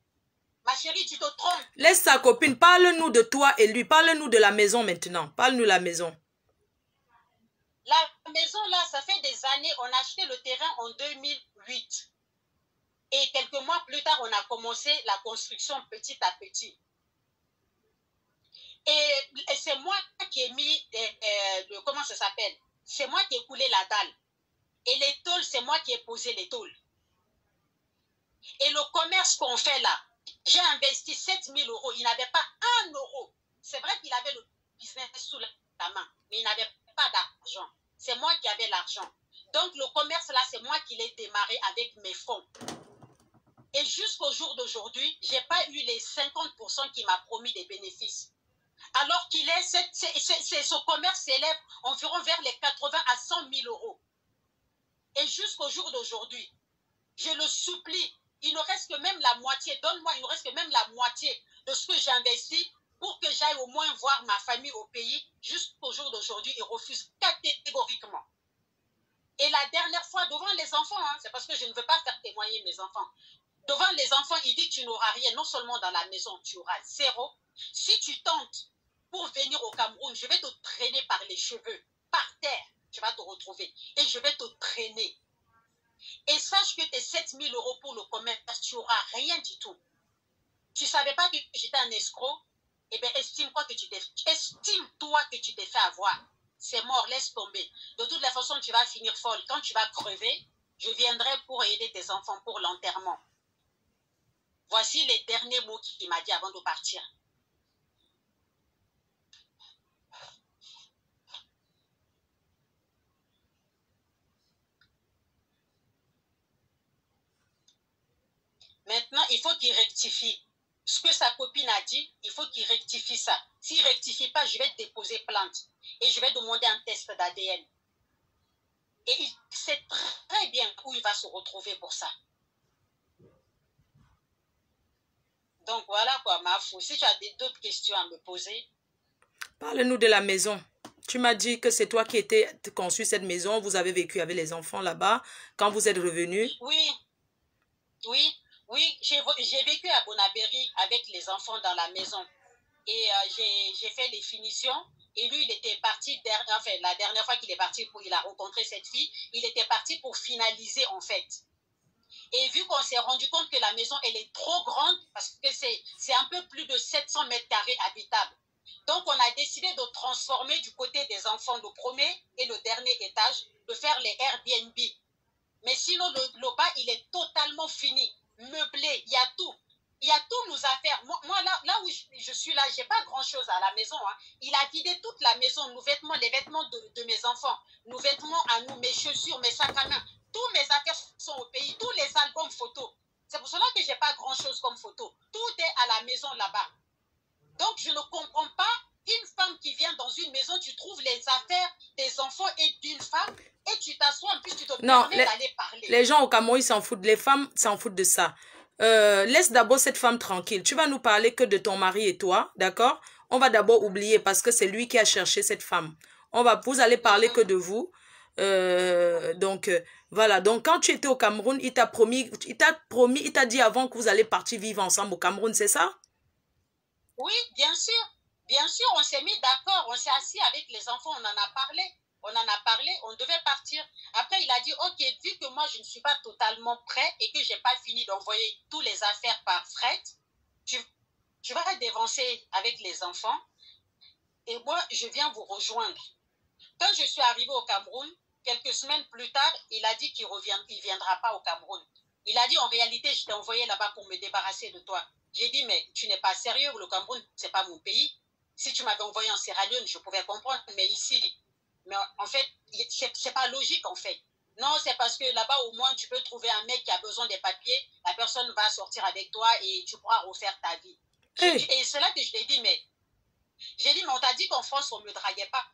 ma chérie tu te trompes. Laisse sa copine, parle-nous de toi et lui, parle-nous de la maison maintenant, parle-nous de la maison. La maison là, ça fait des années, on a acheté le terrain en 2008. Et quelques mois plus tard, on a commencé la construction petit à petit. Et c'est moi qui ai mis, comment ça s'appelle? C'est moi qui ai coulé la dalle. Et les tôles, c'est moi qui ai posé les tôles. Et le commerce qu'on fait là, j'ai investi 7 000 €. Il n'avait pas 1 euro. C'est vrai qu'il avait le business sous la main, mais il n'avait pas d'argent. C'est moi qui avais l'argent. Donc le commerce là, c'est moi qui l'ai démarré avec mes fonds. Et jusqu'au jour d'aujourd'hui, je n'ai pas eu les 50% qui m'a promis des bénéfices. Alors qu'il est, ce commerce s'élève environ vers les 80 à 100 000 €. Et jusqu'au jour d'aujourd'hui, je le supplie, il ne reste que même la moitié, donne-moi, il ne reste que même la moitié de ce que j'ai investi pour que j'aille au moins voir ma famille au pays. Jusqu'au jour d'aujourd'hui, il refuse catégoriquement. Et la dernière fois, devant les enfants, hein, c'est parce que je ne veux pas faire témoigner mes enfants. Devant les enfants, il dit tu n'auras rien, non seulement dans la maison, tu auras zéro. Si tu tentes pour venir au Cameroun, je vais te traîner par les cheveux, par terre, tu vas te retrouver. Et je vais te traîner. Et sache que tes 7 000 € pour le commerce, tu n'auras rien du tout. Tu ne savais pas que j'étais un escroc? Eh bien, estime-toi que tu t'es fait avoir. C'est mort, laisse tomber. De toutes les façons, tu vas finir folle. Quand tu vas crever, je viendrai pour aider tes enfants pour l'enterrement. Voici les derniers mots qu'il m'a dit avant de partir. il faut qu'il rectifie. Ce que sa copine a dit, il faut qu'il rectifie ça. S'il ne rectifie pas, je vais déposer plainte. Et je vais demander un test d'ADN. Et il sait très bien où il va se retrouver pour ça. Donc voilà quoi, Mafou. Si tu as d'autres questions à me poser. Parle-nous de la maison. Tu m'as dit que c'est toi qui étais conçu cette maison. Vous avez vécu avec les enfants là-bas. Quand vous êtes revenu. Oui, oui, oui. J'ai vécu à Bonabéry avec les enfants dans la maison. Et j'ai fait les finitions. Et lui, il était parti, enfin, la dernière fois qu'il est parti, il a rencontré cette fille, il était parti pour finaliser en fait. Et vu qu'on s'est rendu compte que la maison, elle est trop grande, parce que c'est un peu plus de 700 mètres carrés habitables. Donc, on a décidé de transformer du côté des enfants le premier et le dernier étage, de faire les Airbnb. Mais sinon, le bas, il est totalement fini, meublé, il y a tout. Il y a tous nos affaires. Moi là où je suis là, je n'ai pas grand-chose à la maison. Hein. Il a vidé toute la maison, nos vêtements, les vêtements de mes enfants, nos vêtements à nous, mes chaussures, mes sacs à main. Tous mes affaires sont au pays, tous les albums photos. C'est pour cela que je n'ai pas grand-chose comme photo. Tout est à la maison là-bas. Donc, je ne comprends pas une femme qui vient dans une maison, tu trouves les affaires des enfants et d'une femme et tu t'assois, en plus tu te permets d'aller parler. Les gens au Cameroun, ils s'en foutent. Les femmes s'en foutent de ça. Laisse d'abord cette femme tranquille. Tu vas nous parler que de ton mari et toi, d'accord? On va d'abord oublier parce que c'est lui qui a cherché cette femme. Vous allez parler que de vous. Voilà. Donc, quand tu étais au Cameroun, il t'a dit avant que vous allez partir vivre ensemble au Cameroun, c'est ça? Oui, bien sûr. Bien sûr, on s'est mis d'accord. On s'est assis avec les enfants, on en a parlé. On devait partir. Après, il a dit, ok, vu que moi, je ne suis pas totalement prêt et que je n'ai pas fini d'envoyer toutes les affaires par fret, tu vas dévancer avec les enfants et moi, je viens vous rejoindre. Quand je suis arrivée au Cameroun, quelques semaines plus tard, il a dit qu'il ne viendra pas au Cameroun. Il a dit, en réalité, je t'ai envoyé là-bas pour me débarrasser de toi. J'ai dit, mais tu n'es pas sérieux, le Cameroun, ce n'est pas mon pays. Si tu m'avais envoyé en Sierra Leone, je pouvais comprendre, mais ici... Mais en fait, c'est pas logique en fait. Non, c'est parce que là-bas, au moins, tu peux trouver un mec qui a besoin des papiers, la personne va sortir avec toi et tu pourras refaire ta vie. Hey. Et c'est là que je l'ai dit, mais on t'a dit qu'en France, on ne me draguait pas.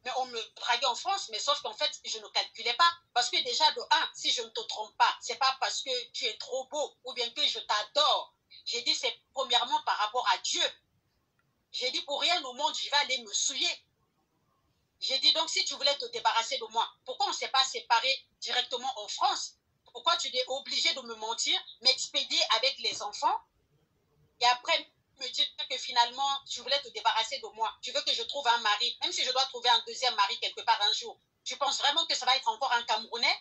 Mais on me draguait en France, mais sauf qu'en fait, je ne calculais pas. Parce que déjà, de un, si je ne te trompe pas, c'est pas parce que tu es trop beau ou bien que je t'adore. J'ai dit, c'est premièrement par rapport à Dieu. J'ai dit, pour rien au monde, je vais aller me souiller. J'ai dit, donc, si tu voulais te débarrasser de moi, pourquoi on ne s'est pas séparés directement en France? Pourquoi tu es obligé de me mentir, m'expédier avec les enfants et après me dire que finalement, tu voulais te débarrasser de moi? Tu veux que je trouve un mari, même si je dois trouver un deuxième mari quelque part un jour. Tu penses vraiment que ça va être encore un Camerounais?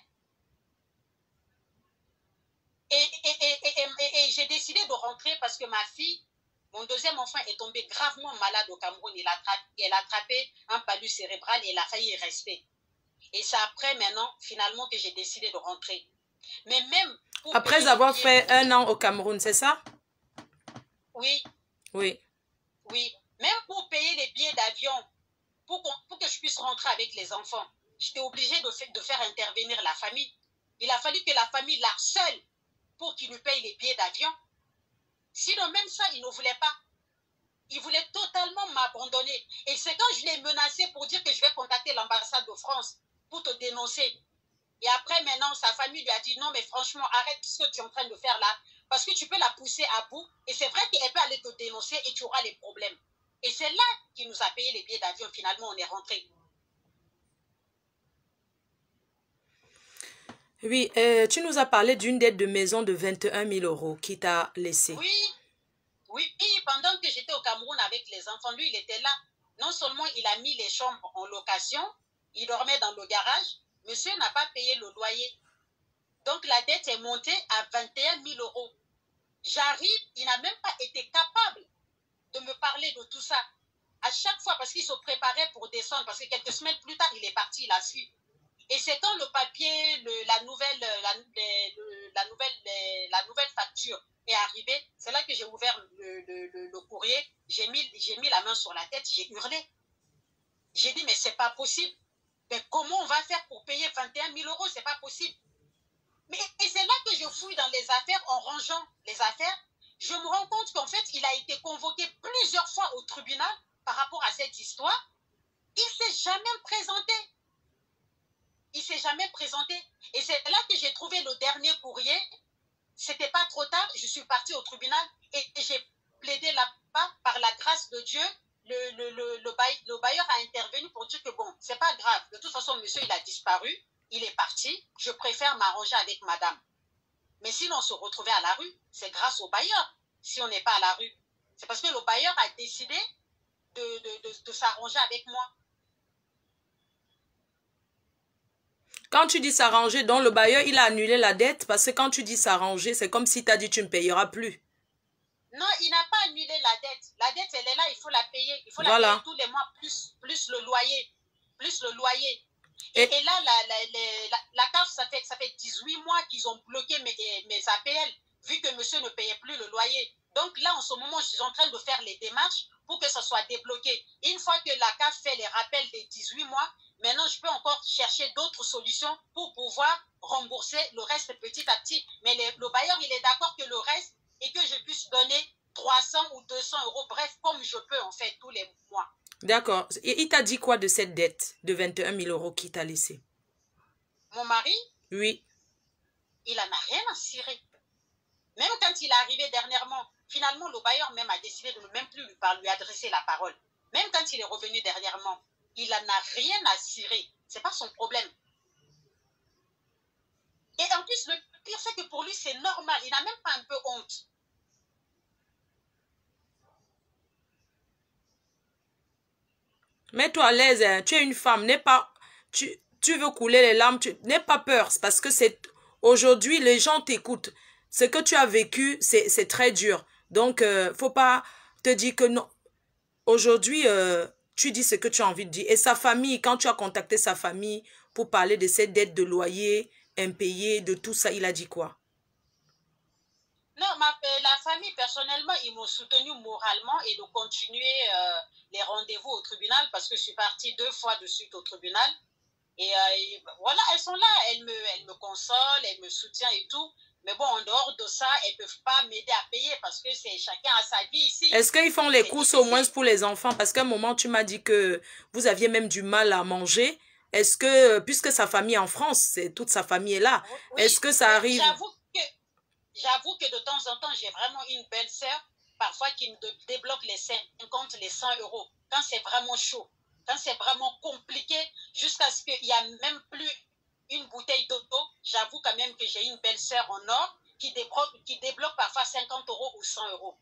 Et j'ai décidé de rentrer parce que ma fille, mon deuxième enfant est tombé gravement malade au Cameroun. Elle a attrapé un palud cérébral et elle a failli y rester. Et c'est après maintenant, finalement, que j'ai décidé de rentrer. Mais même... Après avoir fait 1 an au Cameroun, c'est ça? Oui. Oui. Oui. Même pour payer les billets d'avion, pour que je puisse rentrer avec les enfants, j'étais obligée de faire intervenir la famille. Il a fallu que la famille l'harcèle pour qu'il lui paye les billets d'avion. Sinon, même ça, il ne voulait pas. Il voulait totalement m'abandonner. Et c'est quand je l'ai menacé pour dire que je vais contacter l'ambassade de France pour te dénoncer. Et après, maintenant, sa famille lui a dit, non, mais franchement, arrête ce que tu es en train de faire là, parce que tu peux la pousser à bout. Et c'est vrai qu'elle peut aller te dénoncer et tu auras les problèmes. Et c'est là qu'il nous a payé les billets d'avion. Finalement, on est rentré. Oui, tu nous as parlé d'une dette de maison de 21 000 € qui t'a laissé. Oui, pendant que j'étais au Cameroun avec les enfants, lui, il était là. Non seulement il a mis les chambres en location, il dormait dans le garage, monsieur n'a pas payé le loyer. Donc la dette est montée à 21 000 €. J'arrive, il n'a même pas été capable de me parler de tout ça. À chaque fois, parce qu'il se préparait pour descendre, parce que quelques semaines plus tard, il est parti, il a su. Et c'est quand le papier, la nouvelle facture est arrivée, c'est là que j'ai ouvert le courrier, j'ai mis la main sur la tête, j'ai hurlé. J'ai dit, mais c'est pas possible. Mais comment on va faire pour payer 21 000 €? C'est pas possible. Et c'est là que je fouille dans les affaires, on arrangeant les affaires, je me rends compte qu'en fait, il a été convoqué plusieurs fois au tribunal par rapport à cette histoire. Il ne s'est jamais présenté. Il ne s'est jamais présenté. Et c'est là que j'ai trouvé le dernier courrier. C'était pas trop tard. Je suis partie au tribunal et j'ai plaidé là-bas par la grâce de Dieu. Le bailleur a intervenu pour dire que bon, c'est pas grave. De toute façon, monsieur, il a disparu. Il est parti. Je préfère m'arranger avec madame. Mais si l'on se retrouvait à la rue, c'est grâce au bailleur. Si on n'est pas à la rue, c'est parce que le bailleur a décidé de s'arranger avec moi. Quand tu dis s'arranger, donc le bailleur, il a annulé la dette parce que quand tu dis s'arranger, c'est comme si tu as dit tu ne payeras plus. Non, il n'a pas annulé la dette. La dette, elle est là, il faut la payer. Il faut la payer tous les mois, plus le loyer. Plus le loyer. Et là, la CAF, ça fait 18 mois qu'ils ont bloqué mes APL, vu que monsieur ne payait plus le loyer. Donc là, en ce moment, je suis en train de faire les démarches pour que ça soit débloqué. Une fois que la CAF fait les rappels des 18 mois, maintenant, je peux encore chercher d'autres solutions pour pouvoir rembourser le reste petit à petit. Mais le bailleur, il est d'accord que le reste, et que je puisse donner 300 ou 200 euros, bref, comme je peux en fait tous les mois. D'accord. Et il t'a dit quoi de cette dette de 21 000 euros qu'il t'a laissé? Mon mari? Oui. Il n'en a rien à cirer. Même quand il est arrivé dernièrement, finalement, le bailleur même a décidé de ne même plus lui adresser la parole. Même quand il est revenu dernièrement, il n'en a rien à cirer. Ce n'est pas son problème. Et en plus, le pire, c'est que pour lui, c'est normal. Il n'a même pas un peu honte. Mets-toi à l'aise, hein. Tu es une femme, tu veux couler les larmes, n'aie pas peur, parce que c'est aujourd'hui, les gens t'écoutent. Ce que tu as vécu, c'est très dur. Donc, faut pas te dire que non. Aujourd'hui, tu dis ce que tu as envie de dire. Et sa famille, quand tu as contacté sa famille pour parler de cette dette de loyer impayée, de tout ça, il a dit quoi? Non, la famille, personnellement, ils m'ont soutenu moralement et de continuer les rendez-vous au tribunal parce que je suis partie 2 fois de suite au tribunal. Et voilà, elles sont là, elles me consolent, elles me soutiennent et tout. Mais bon, en dehors de ça, elles ne peuvent pas m'aider à payer parce que chacun a sa vie ici. Est-ce qu'ils font les courses au moins pour les enfants? Parce qu'à un moment, tu m'as dit que vous aviez même du mal à manger. Est-ce que, puisque sa famille est en France, toute sa famille est là, oui, est-ce que ça arrive? J'avoue que de temps en temps, j'ai vraiment une belle-sœur, parfois qui me débloque les 50, les 100 euros. Quand c'est vraiment chaud, quand c'est vraiment compliqué, jusqu'à ce qu'il n'y a même plus une bouteille d'eau, j'avoue quand même que j'ai une belle-sœur en or qui débloque parfois 50 euros ou 100 euros.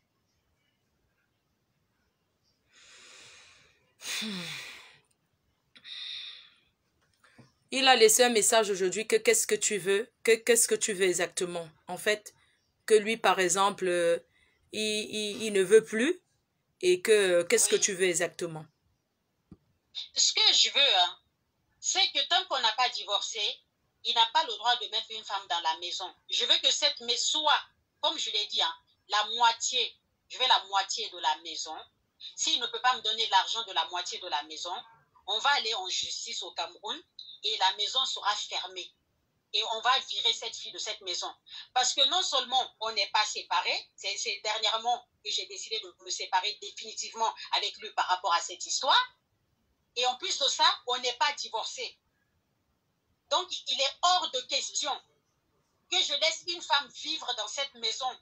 Il a laissé un message aujourd'hui que qu'est-ce que tu veux, qu'est-ce que tu veux exactement. En fait, que lui, par exemple, il ne veut plus et que qu'est-ce que tu veux exactement. Ce que je veux, hein, c'est que tant qu'on n'a pas divorcé, il n'a pas le droit de mettre une femme dans la maison. Je veux que cette maison soit, comme je l'ai dit, hein, la moitié, je veux la moitié de la maison. S'il ne peut pas me donner l'argent de la moitié de la maison, on va aller en justice au Cameroun et la maison sera fermée. Et on va virer cette fille de cette maison. Parce que non seulement on n'est pas séparés, c'est dernièrement que j'ai décidé de me séparer définitivement avec lui par rapport à cette histoire, et en plus de ça, on n'est pas divorcés. Donc, il est hors de question que je laisse une femme vivre dans cette maison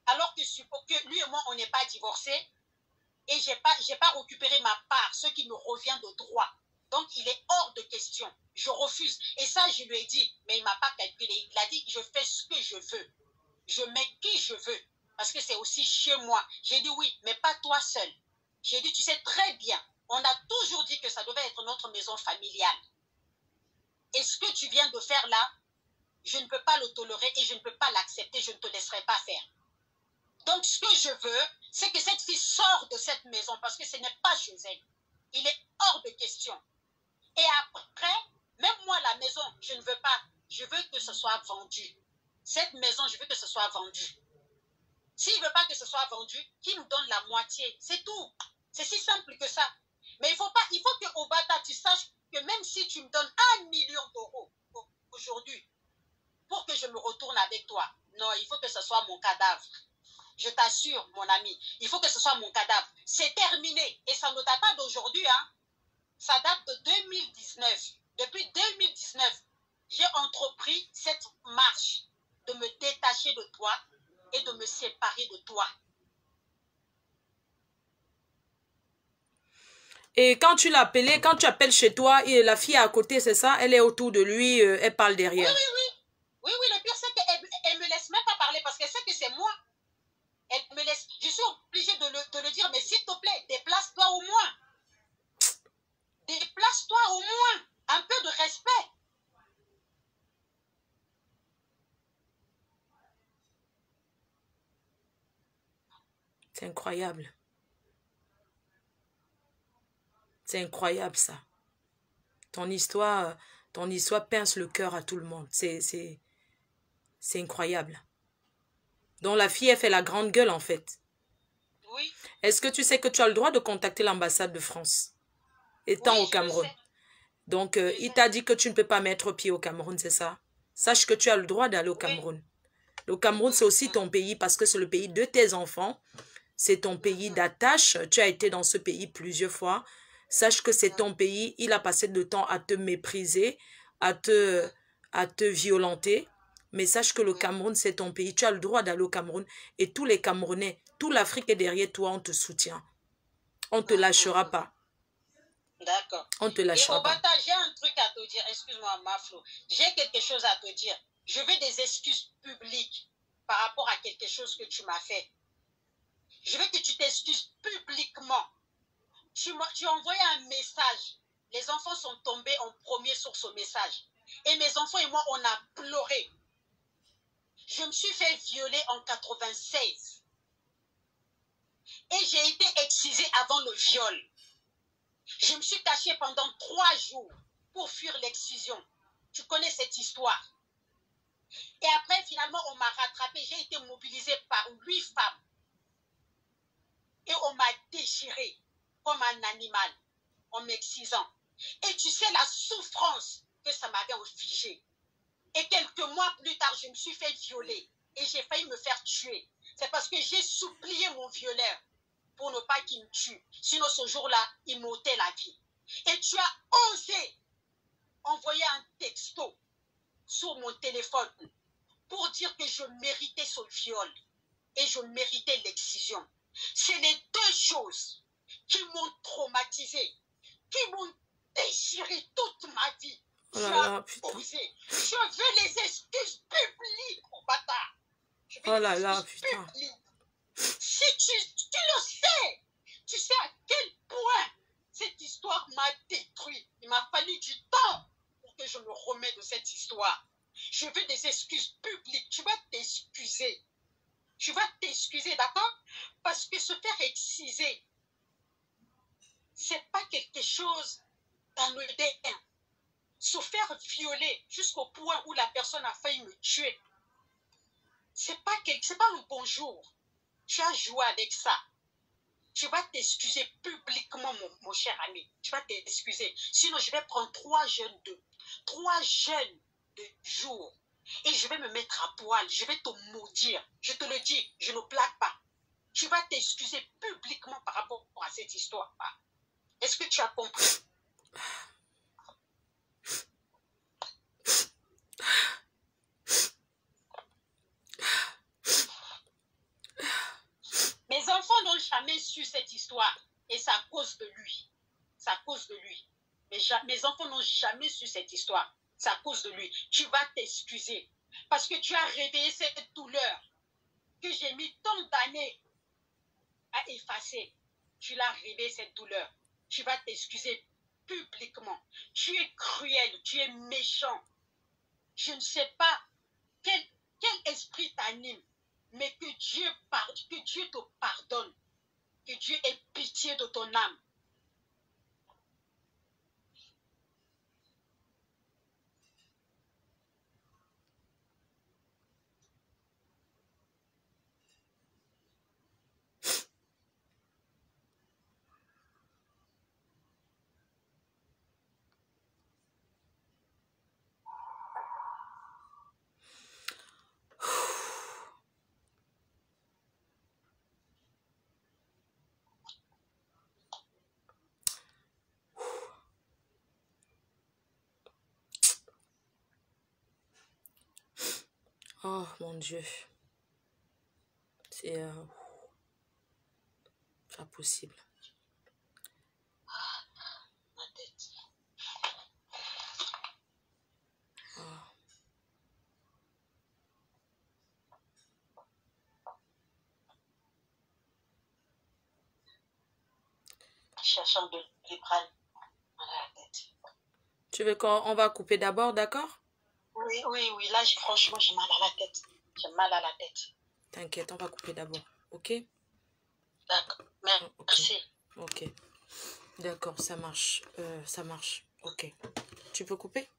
alors que lui et moi, on n'est pas divorcés et je n'ai pas récupéré ma part, ce qui me revient de droit. Donc, il est hors de question. Je refuse. Et ça, je lui ai dit, mais il ne m'a pas calculé. Il a dit, je fais ce que je veux. Je mets qui je veux. Parce que c'est aussi chez moi. J'ai dit oui, mais pas toi seul. J'ai dit, tu sais très bien, on a toujours dit que ça devait être notre maison familiale. Et ce que tu viens de faire là, je ne peux pas le tolérer et je ne peux pas l'accepter. Je ne te laisserai pas faire. Donc, ce que je veux, c'est que cette fille sorte de cette maison parce que ce n'est pas chez elle. Il est hors de question. Et après, même moi, la maison, je ne veux pas. Je veux que ce soit vendu. Cette maison, je veux que ce soit vendu. S'il ne veut pas que ce soit vendu, qu'il nous donne la moitié. C'est tout. C'est si simple que ça. Mais il faut que Obata, tu saches que même si tu me donnes 1 million d'euros aujourd'hui pour que je me retourne avec toi, Non, il faut que ce soit mon cadavre. Je t'assure, mon ami, il faut que ce soit mon cadavre. C'est terminé. Et ça ne date pas d'aujourd'hui, hein. Ça date de 2019. Depuis 2019, j'ai entrepris cette marche de me détacher de toi et de me séparer de toi. Et quand tu l'appelais, quand tu appelles chez toi, et la fille est à côté, c'est ça? Elle est autour de lui, elle parle Oui, derrière. oui, oui. Oui, oui, le pire, c'est qu'elle ne me laisse même pas parler parce qu'elle sait que c'est moi. Elle me laisse. Je suis obligée de le dire, mais s'il te plaît, déplace-toi au moins. Déplace-toi au moins. Un peu de respect. C'est incroyable. C'est incroyable ça. Ton histoire pince le cœur à tout le monde. C'est incroyable. Donc la fille, elle fait la grande gueule en fait. Oui. Est-ce que tu sais que tu as le droit de contacter l'ambassade de France, étant Oui, au je le Cameroun? sais. Donc, Je le il sais. t'a dit que tu ne peux pas mettre pied au Cameroun, c'est ça? Sache que tu as le droit d'aller au Oui. Cameroun. Le Cameroun, c'est aussi ton pays parce que c'est le pays de tes enfants. C'est ton pays d'attache. Tu as été dans ce pays plusieurs fois. Sache que c'est ton pays. Il a passé de temps à te mépriser, à te violenter. Mais sache que le Cameroun, c'est ton pays. Tu as le droit d'aller au Cameroun. Et tous les Camerounais, toute l'Afrique est derrière toi. On te soutient. On ne te lâchera pas. D'accord. On ne te Et lâchera pas. Obata, j'ai un truc à te dire. Excuse-moi, Maflo. J'ai quelque chose à te dire. Je veux des excuses publiques par rapport à quelque chose que tu m'as fait. Je veux que tu t'excuses publiquement. Tu as envoyé un message. Les enfants sont tombés en premier sur ce message. Et mes enfants et moi, on a pleuré. Je me suis fait violer en 96. Et j'ai été excisée avant le viol. Je me suis cachée pendant 3 jours pour fuir l'excision. Tu connais cette histoire. Et après, finalement, on m'a rattrapée. J'ai été mobilisée par 8 femmes. Et on m'a déchirée comme un animal en m'excisant. Et tu sais la souffrance que ça m'avait infligée. Et quelques mois plus tard, je me suis fait violer. Et j'ai failli me faire tuer. C'est parce que j'ai supplié mon violeur pour ne pas qu'il me tue. Sinon, ce jour-là, il m'ôtait la vie. Et tu as osé envoyer un texto sur mon téléphone pour dire que je méritais ce viol et je méritais l'excision. C'est les deux choses qui m'ont traumatisé, qui m'ont déchiré toute ma vie. Oh là là, putain. Osé. Je veux les excuses publiques, mon bâtard. Je veux Oh les là là, excuses putain. publiques. Si tu le sais, tu sais à quel point cette histoire m'a détruit. Il m'a fallu du temps pour que je me remette de cette histoire. Je veux des excuses publiques. Tu vas t'excuser. Tu vas t'excuser, d'accord? Parce que se faire exciser, c'est pas quelque chose d'anodin. Se faire violer jusqu'au point où la personne a failli me tuer, c'est pas un bonjour. Tu as joué avec ça. Tu vas t'excuser publiquement, mon cher ami. Tu vas t'excuser. Sinon, je vais prendre 3 jeunes de jour. Et je vais me mettre à poil. Je vais te maudire. Je te le dis, je ne blague pas. Tu vas t'excuser publiquement par rapport à cette histoire. Est-ce que tu as compris? Mes enfants n'ont jamais su cette histoire. Et c'est à cause de lui. C'est à cause de lui. Mes enfants n'ont jamais su cette histoire. C'est à cause de lui. Tu vas t'excuser. Parce que tu as réveillé cette douleur que j'ai mis tant d'années à effacer. Tu l'as réveillé cette douleur. Tu vas t'excuser publiquement. Tu es cruel, tu es méchant. Je ne sais pas quel esprit t'anime, mais que Dieu te pardonne. Que Dieu ait pitié de ton âme. Oh, mon Dieu. C'est pas possible. Ma tête. Oh. Cherchant de Doliprane. Mal à la tête. Tu veux qu'on va couper d'abord, d'accord? Oui, oui, oui. Là, franchement, j'ai mal à la tête. J'ai mal à la tête. T'inquiète, on va couper d'abord, ok? D'accord. Ok. Merci. Ok. D'accord, ça marche. Ça marche. Ok. Tu peux couper?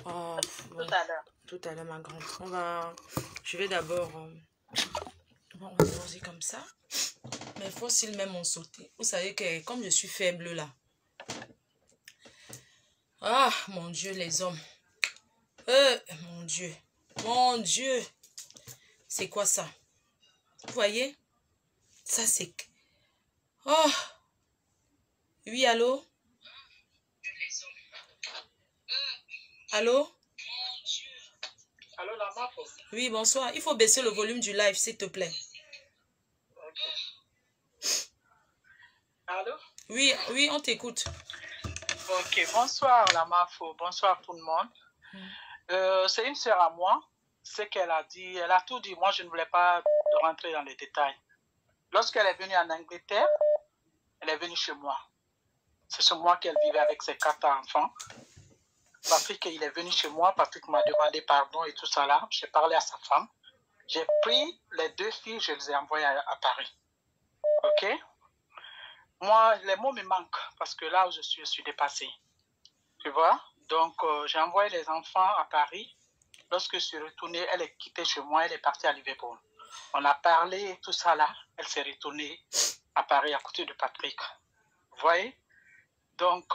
Oh, bon. Tout à l'heure. Tout à l'heure, ma grande. Je vais d'abord... on va poser comme ça. Mais il faut aussi le même en sauter. Vous savez que comme je suis faible là. Ah, mon Dieu, les hommes. Mon Dieu. Mon Dieu. C'est quoi ça? Vous voyez? Ça, c'est... Oh. Oui, allô? Allô? Allô, la MAFO? Oui, bonsoir. Il faut baisser le volume du live, s'il te plaît. Ok. Allô? Oui, oui, on t'écoute. Ok, bonsoir la MAFO, bonsoir tout le monde. C'est une sœur à moi. Ce qu'elle a dit, elle a tout dit. Moi, je ne voulais pas rentrer dans les détails. Lorsqu'elle est venue en Angleterre, elle est venue chez moi. C'est chez moi qu'elle vivait avec ses 4 enfants. Patrick, il est venu chez moi. Patrick m'a demandé pardon et tout ça là. J'ai parlé à sa femme. J'ai pris les 2 filles, je les ai envoyées à Paris. Ok? Moi, les mots me manquent parce que là où je suis dépassée. Tu vois? Donc, j'ai envoyé les enfants à Paris. Lorsque je suis retournée, elle est quittée chez moi, elle est partie à Liverpool. On a parlé, tout ça là. Elle s'est retournée à Paris à côté de Patrick. Vous voyez? Donc,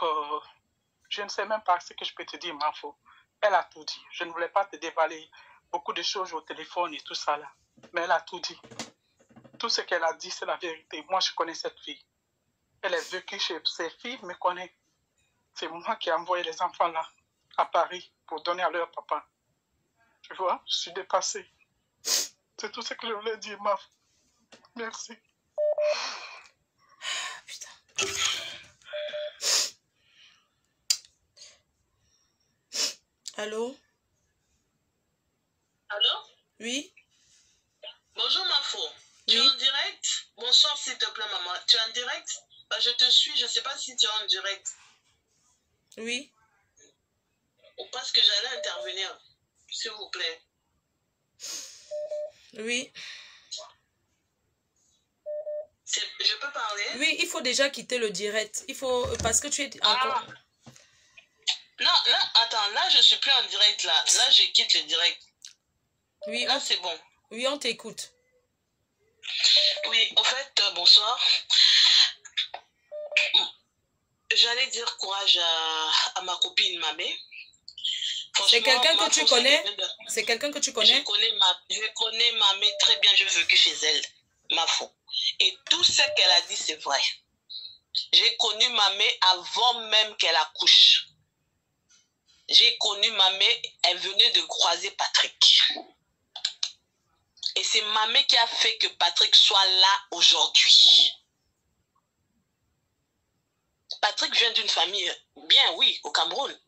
je ne sais même pas ce que je peux te dire, Mafo. Elle a tout dit. Je ne voulais pas te dévaler beaucoup de choses au téléphone et tout ça là. Mais elle a tout dit. Tout ce qu'elle a dit, c'est la vérité. Moi, je connais cette fille. Elle est vécue chez ses filles, me connaît. C'est moi qui ai envoyé les enfants là, à Paris, pour donner à leur papa. Tu vois, je suis dépassée. C'est tout ce que je voulais dire, Maf. Merci. Putain. Allô? Allô? Oui? Bonjour, Mafo. Tu es Oui? en direct? Bonsoir, s'il te plaît, maman. Tu es en direct? Bah, je te suis, je ne sais pas si tu es en direct. Oui? Ou parce que j'allais intervenir, s'il vous plaît. Oui? Je peux parler? Oui, il faut déjà quitter le direct. Il faut... Parce que tu es encore... Non, là, attends, là, je ne suis plus en direct, là. Là, je quitte le direct. Oui, là, c'est bon. Oui, on t'écoute. Oui, en fait, bonsoir. J'allais dire courage à ma copine Mamé. C'est quelqu'un que tu connais? C'est quelqu'un que tu connais? Je connais Mamé très bien, je veux que chez elle, Mafo. Et tout ce qu'elle a dit, c'est vrai. J'ai connu Mamé avant même qu'elle accouche. J'ai connu Mamé, elle venait de croiser Patrick. Et c'est Mamé qui a fait que Patrick soit là aujourd'hui. Patrick vient d'une famille, bien oui, au Cameroun.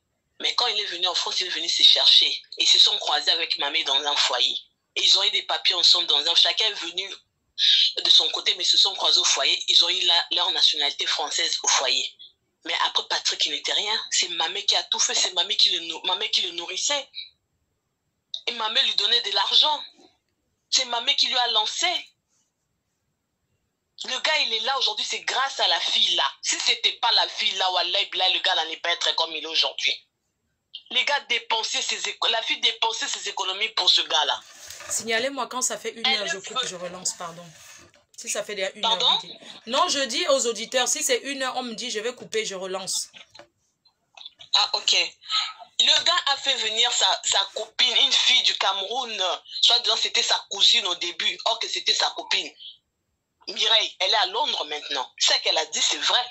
Mais quand il est venu en France, il est venu se chercher. Et ils se sont croisés avec Mamé dans un foyer. Et ils ont eu des papiers ensemble dans un... Chacun est venu de son côté, mais se sont croisés au foyer. Ils ont eu leur nationalité française au foyer. Mais après, Patrick, il n'était rien. C'est Mamé qui a tout fait. C'est Mamé qui le nourrissait. Et Mamé lui donnait de l'argent. C'est Mamé qui lui a lancé. Le gars, il est là aujourd'hui, c'est grâce à la fille là. Si c'était pas la fille là, le gars n'allait pas être comme il est aujourd'hui. Les gars dépensaient la fille dépensait ses économies pour ce gars-là. Signalez-moi quand ça fait 1 heure, je coupe, je relance, pardon. Si ça fait déjà 1 heure. Pardon? Non, je dis aux auditeurs, si c'est 1 heure, on me dit je vais couper, je relance. Ah, ok. Le gars a fait venir sa copine, une fille du Cameroun. Soit disant c'était sa cousine au début, or que c'était sa copine. Mireille, elle est à Londres maintenant. Ce qu'elle a dit, c'est vrai.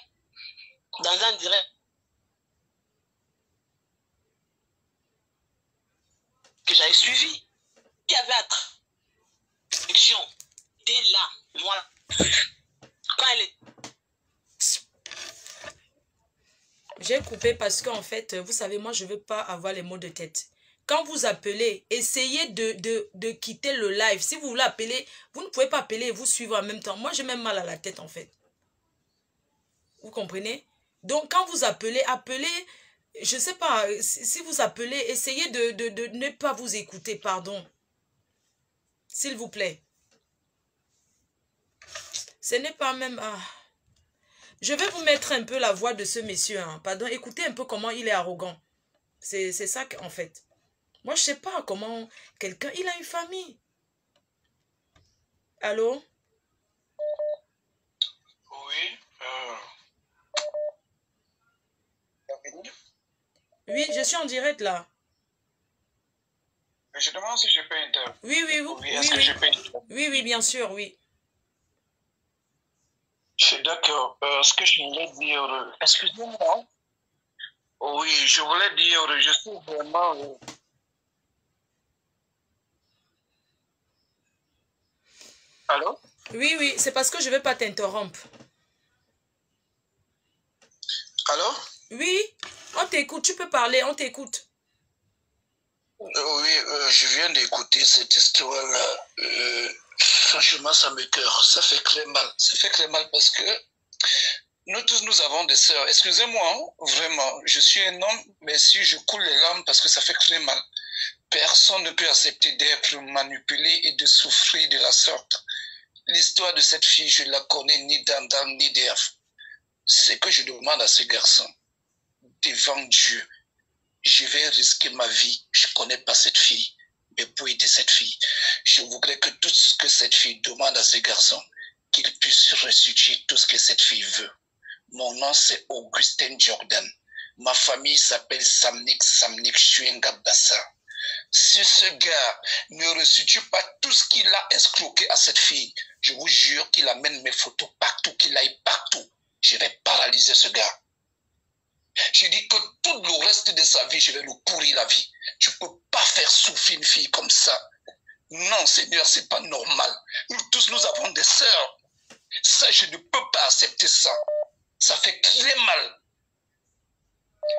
Dans un direct que j'avais suivi. Il y avait attraction. Dès là, moi, quand elle est... J'ai coupé parce qu'en fait, vous savez, moi, je ne veux pas avoir les maux de tête. Quand vous appelez, essayez de quitter le live. Si vous voulez appeler, vous ne pouvez pas appeler et vous suivre en même temps. Moi, j'ai même mal à la tête, en fait. Vous comprenez? Donc, quand vous appelez, je ne sais pas, si vous appelez, essayez de ne pas vous écouter, pardon. S'il vous plaît. Ce n'est pas même... Ah. Je vais vous mettre un peu la voix de ce monsieur. Hein. Pardon, écoutez un peu comment il est arrogant. C'est ça en fait. Moi, je ne sais pas comment quelqu'un... Il a une famille. Allô? Oui. Oui, je suis en direct là. Je demande si je peux intervenir. Oui, bien sûr, oui. Je suis d'accord. Ce que je voulais dire... Excusez-moi. Oui, je voulais dire, je suis vraiment... Allô? Oui, c'est parce que je ne veux pas t'interrompre. Allô? Oui, on t'écoute, tu peux parler, on t'écoute. Oui, je viens d'écouter cette histoire-là. Franchement, ça me cœur. Ça fait très mal. Ça fait très mal parce que nous tous, nous avons des sœurs. Excusez-moi, vraiment, je suis un homme, mais si je coule les larmes parce que ça fait très mal. Personne ne peut accepter d'être manipulé et de souffrir de la sorte. L'histoire de cette fille, je ne la connais ni d'Adam ni d'Ève. Ce que je demande à ce garçon, devant Dieu, je vais risquer ma vie. Je ne connais pas cette fille, mais pour aider cette fille, je voudrais que tout ce que cette fille demande à ce garçon, qu'il puisse restituer tout ce que cette fille veut. Mon nom, c'est Augustin Jordan. Ma famille s'appelle Samnik Chuengabassa. Si ce gars ne restitue pas tout ce qu'il a escroqué à cette fille, je vous jure qu'il amène mes photos partout, qu'il aille partout. Je vais paralyser ce gars. Je dis que tout le reste de sa vie, je vais lui pourrir la vie. Tu ne peux pas faire souffrir une fille comme ça. Non, Seigneur, c'est pas normal. Nous tous, nous avons des sœurs. Ça, je ne peux pas accepter ça. Ça fait très mal.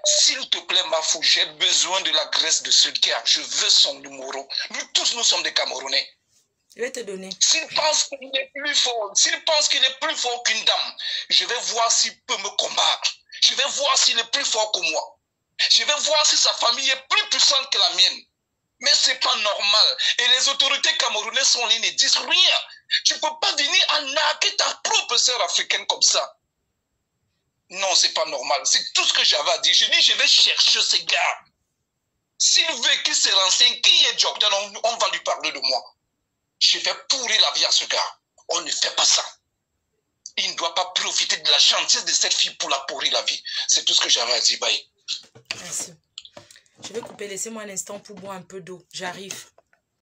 S'il te plaît, Mafou, j'ai besoin de la graisse de ce gars. Je veux son numéro. Nous tous, nous sommes des Camerounais. Je vais te donner. S'il pense qu'il est plus fort, qu'une dame, je vais voir s'il peut me combattre. Je vais voir s'il est plus fort que moi. Je vais voir si sa famille est plus puissante que la mienne. Mais c'est pas normal. Et les autorités camerounaises sont là, ils ne disent rien. Tu ne peux pas venir arnaquer ta propre sœur africaine comme ça. Non, c'est pas normal. C'est tout ce que j'avais à dire. Je dis, je vais chercher ce gars. S'il veut qu'il se renseigne, qui est Jordan, on va lui parler de moi. Je vais pourrir la vie à ce gars. On ne fait pas ça. Il ne doit pas profiter de la gentillesse de cette fille pour la pourrir la vie. C'est tout ce que j'avais à dire. Bye. Merci. Je vais couper. Laissez-moi un instant pour boire un peu d'eau. J'arrive.